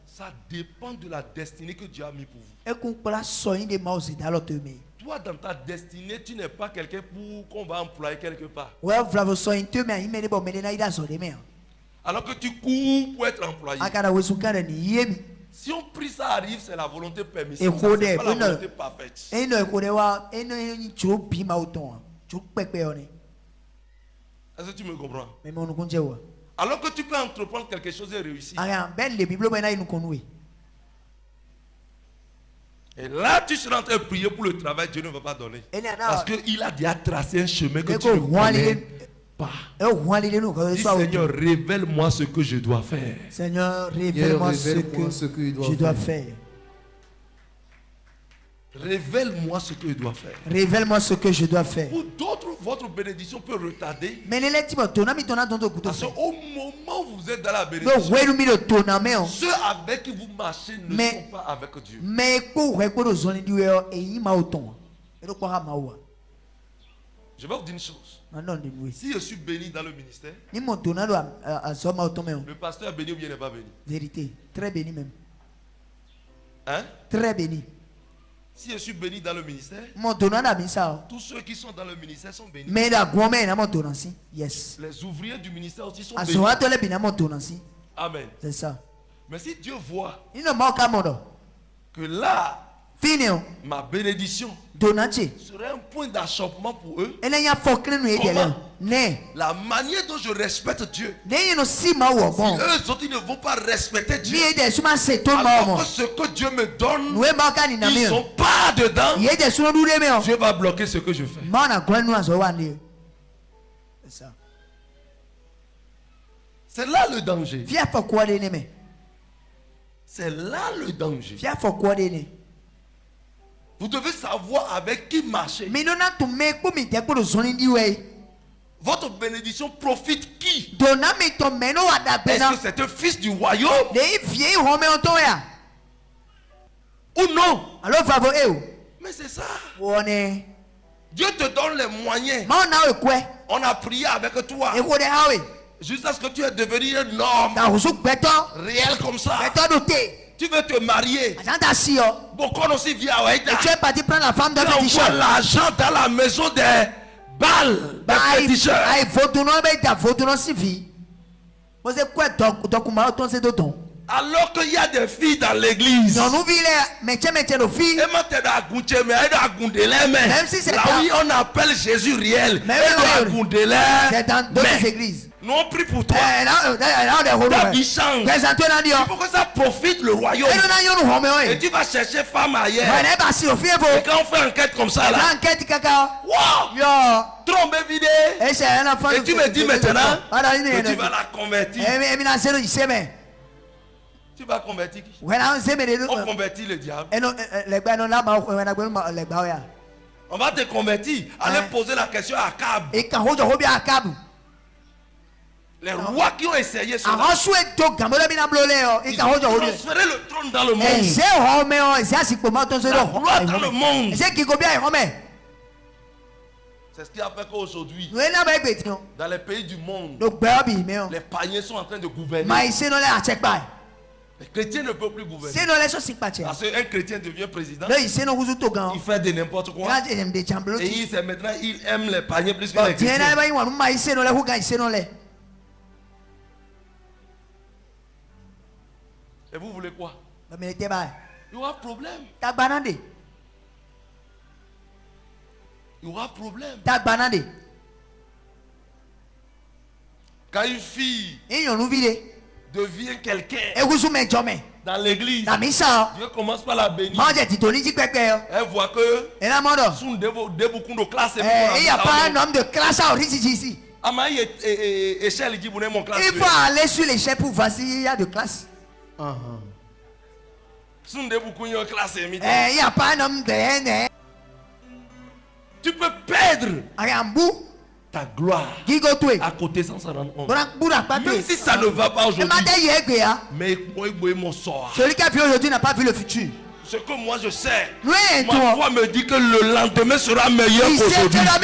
Ça dépend de la destinée que Dieu a mis pour vous. Toi, dans ta destinée, tu n'es pas quelqu'un qu'on va employer quelque part. Alors que tu cours pour être employé. Si on prie, ça arrive, c'est la volonté permissive. C'est pas la volonté parfaite. Est-ce que tu me comprends? Alors que tu peux entreprendre quelque chose et réussir. Et là, tu seras en train de prier pour le travail, Dieu ne va pas donner. Parce qu'il a déjà tracé un chemin que tu ne connais pas. Dis, Seigneur, révèle-moi ce que je dois faire. Seigneur, révèle-moi ce que je dois faire. Révèle-moi ce que je dois faire. Révèle-moi ce que je dois faire. Pour d'autres, votre bénédiction peut retarder. Parce qu'au moment où vous êtes dans la bénédiction, ceux avec qui vous marchez ne sont pas avec Dieu. Je vais vous dire une chose. Si je suis béni dans le ministère, le pasteur est béni ou bien n'est pas béni? Vérité, très béni même. Hein? Très béni. Si je suis béni dans le ministère, tous ceux qui sont dans le ministère sont bénis. Yes. Les ouvriers du ministère aussi sont bénis. Amen. C'est ça. Mais si Dieu voit que là, ma bénédiction serait un point d'achoppement pour eux, la manière dont je respecte Dieu, si eux autres ils ne vont pas respecter Dieu, alors que ce que Dieu me donne, ils ne sont pas dedans, Dieu va bloquer ce que je fais. C'est là le danger. C'est là le danger. Vous devez savoir avec qui marcher. Votre bénédiction profite qui? Est-ce que c'est un fils du royaume? Ou non? Mais c'est ça. Dieu te donne les moyens. On a prié avec toi. Jusqu'à ce que tu es devenu un homme réel comme ça. Tu veux te marier. Beaucoup aussi vient à Ouaïda. Et tu es parti prendre la femme d'un féticheur. L'argent dans la maison des balles. Des féticheurs. Alors qu'il y a des filles dans l'église. Même si c'est là où on appelle Jésus réel. C'est dans d'autres églises. Nous on prie pour toi. Ta vie change. Il faut que ça profite le royaume. Et tu vas chercher femme ailleurs. Et quand on fait enquête comme ça là. Wow! Trompe vidé. Et tu me dis maintenant que tu vas la convertir. Tu vas convertir qui? On convertit le diable. On va te convertir. Allez poser la question à Akab. Les rois qui ont essayé cela. Ils ont transféré le trône dans le monde. La gloire dans le monde. C'est ce qui a fait qu'aujourd'hui, dans les pays du monde, les païens sont en train de gouverner. Les chrétiens ne peuvent plus gouverner. Parce qu'un chrétien devient président, il fait de n'importe quoi. Et maintenant, il aime les païens plus que les chrétiens. Et vous voulez quoi? Il y aura un problème. Il y aura un problème. Quand une fille devient quelqu'un dans l'église, Dieu commence par la bénir. Elle voit que il n'y a pas un homme de classe ici. Il faut aller sur l'échelle pour voir s'il y a de classe. Il n'y a pas un homme de... Tu peux perdre ta gloire à côté sans s'en rendre compte. Même si ça ne va pas aujourd'hui. Mais mon sort. Celui qui a vu aujourd'hui n'a pas vu le futur. Ce que moi je sais, ma foi me dit que le lendemain sera meilleur qu'aujourd'hui. La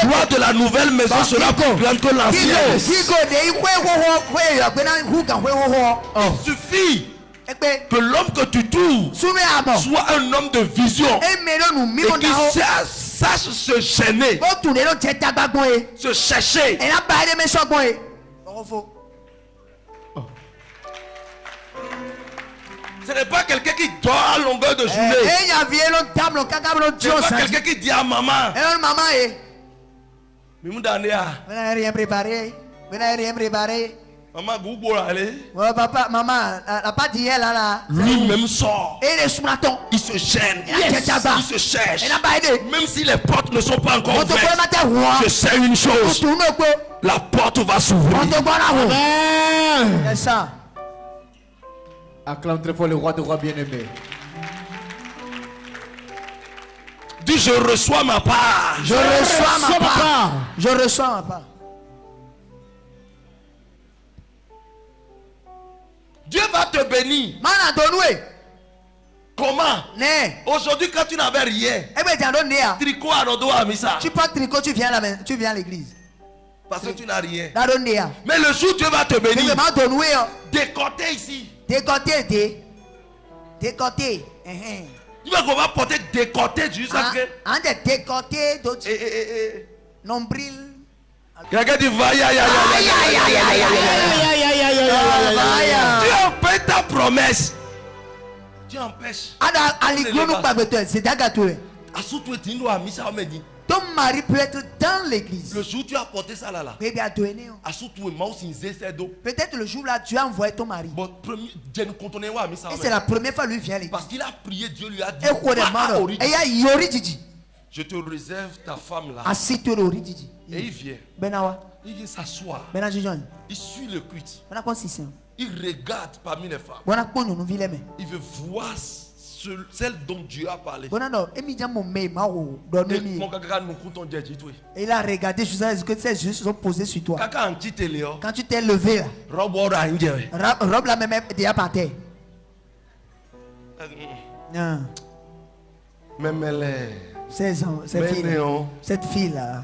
gloire de la nouvelle maison sera plus grande que l'ancienne. Il suffit que l'homme que tu trouves soit un homme de vision et qui sache se gêner, se chercher. Ce n'est pas quelqu'un qui dort à longueur de journée. Ce n'est pas quelqu'un qui dit à maman, rien préparé. Maman, papa, maman, n'a pas dit elle là. Lui-même sort. Il se gêne. Il se cherche. Même si les portes ne sont pas encore ouvertes, je sais une chose. La porte va s'ouvrir. C'est ça. Acclame très fort le roi des rois bien-aimés. Dis, je reçois ma part. Je reçois ma part. Je reçois ma part. Dieu va te bénir. Comment? Aujourd'hui, quand tu n'avais rien, tricot à Rodo a mis ça. Tu prends tricot, tu viens à l'église. Parce que tu n'as rien. Mais le jour où Dieu va te bénir, décoter ici. Décoter. Tu vois qu'on va porter décoter jusqu'à ce que. Décoter d'autres. Nombril. Quelqu'un dit va ya. Dieu empêche ta promesse. Dieu empêche. Ton mari peut être dans l'église. Le jour où tu as porté ça là. Peut-être le jour là tu as envoyé ton mari. Et c'est la première fois lui vient à l'église. Parce qu'il a prié, Dieu lui a dit je te réserve ta femme là. Et il vient. Il vient s'asseoir. Il suit le culte. Il regarde parmi les femmes. Il veut voir celle dont Dieu a parlé. Il a regardé jusqu'à ce que ces yeux se sont posés sur toi. Quand tu t'es levé là, robe là même est déjà par terre. Même elle est... Cette fille là,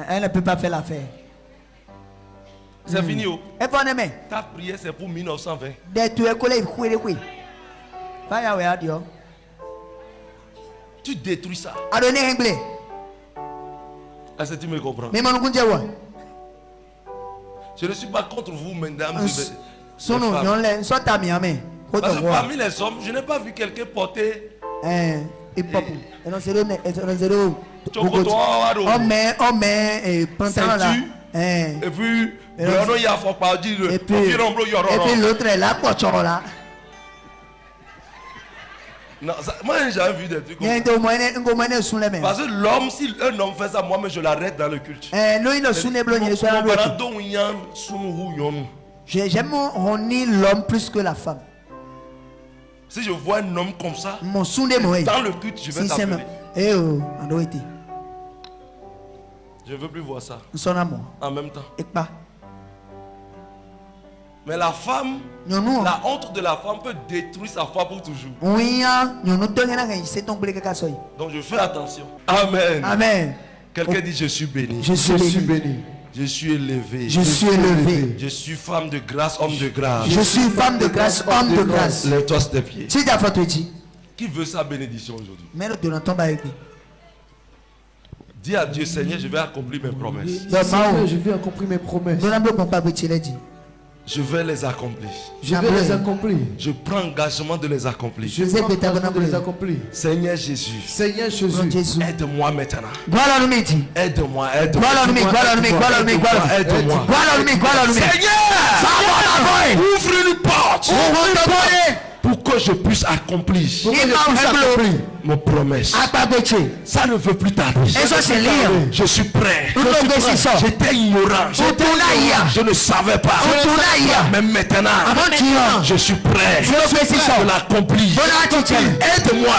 elle ne peut pas faire l'affaire. C'est fini. Ta prière c'est pour 1920. Tu détruis ça. Est-ce que tu me comprends? Je ne suis pas contre vous, mesdames. Parce que parmi les hommes, je n'ai pas vu quelqu'un porter. Et puis l'autre est là, non, moi j'ai jamais vu des trucs comme ça. Parce que l'homme, si un homme fait ça, moi-même je l'arrête dans le culte. J'aime l'homme plus que la femme. Si je vois un homme comme ça, dans le culte, je vais t'appeler. Je ne veux plus voir ça. En même temps. Mais la femme, la honte de la femme peut détruire sa foi pour toujours. Donc je fais attention. Amen. Amen. Quelqu'un dit je suis béni. Je suis béni. Je suis élevé. Je suis élevé. Je suis femme de grâce, homme de grâce. Je suis femme de grâce, homme de grâce. Lève-toi sur tes pieds. Qui veut sa bénédiction aujourd'hui? Dis à Dieu, Seigneur, je vais accomplir mes promesses. Seigneur, je vais accomplir mes promesses. Je vais les accomplir. Je vais les accomplir. Je prends engagement de les accomplir. Je prends engagement de les accomplir. Seigneur Jésus. Seigneur Jésus. Aide-moi maintenant. Aide-moi, aide-moi. Seigneur, ouvre une porte. Pour que je puisse accomplir mon promesse. Ça ne veut plus tarder. Je suis prêt. J'étais ignorant. Je ne savais pas. Mais maintenant, je suis prêt de l'accomplir. Aide-moi.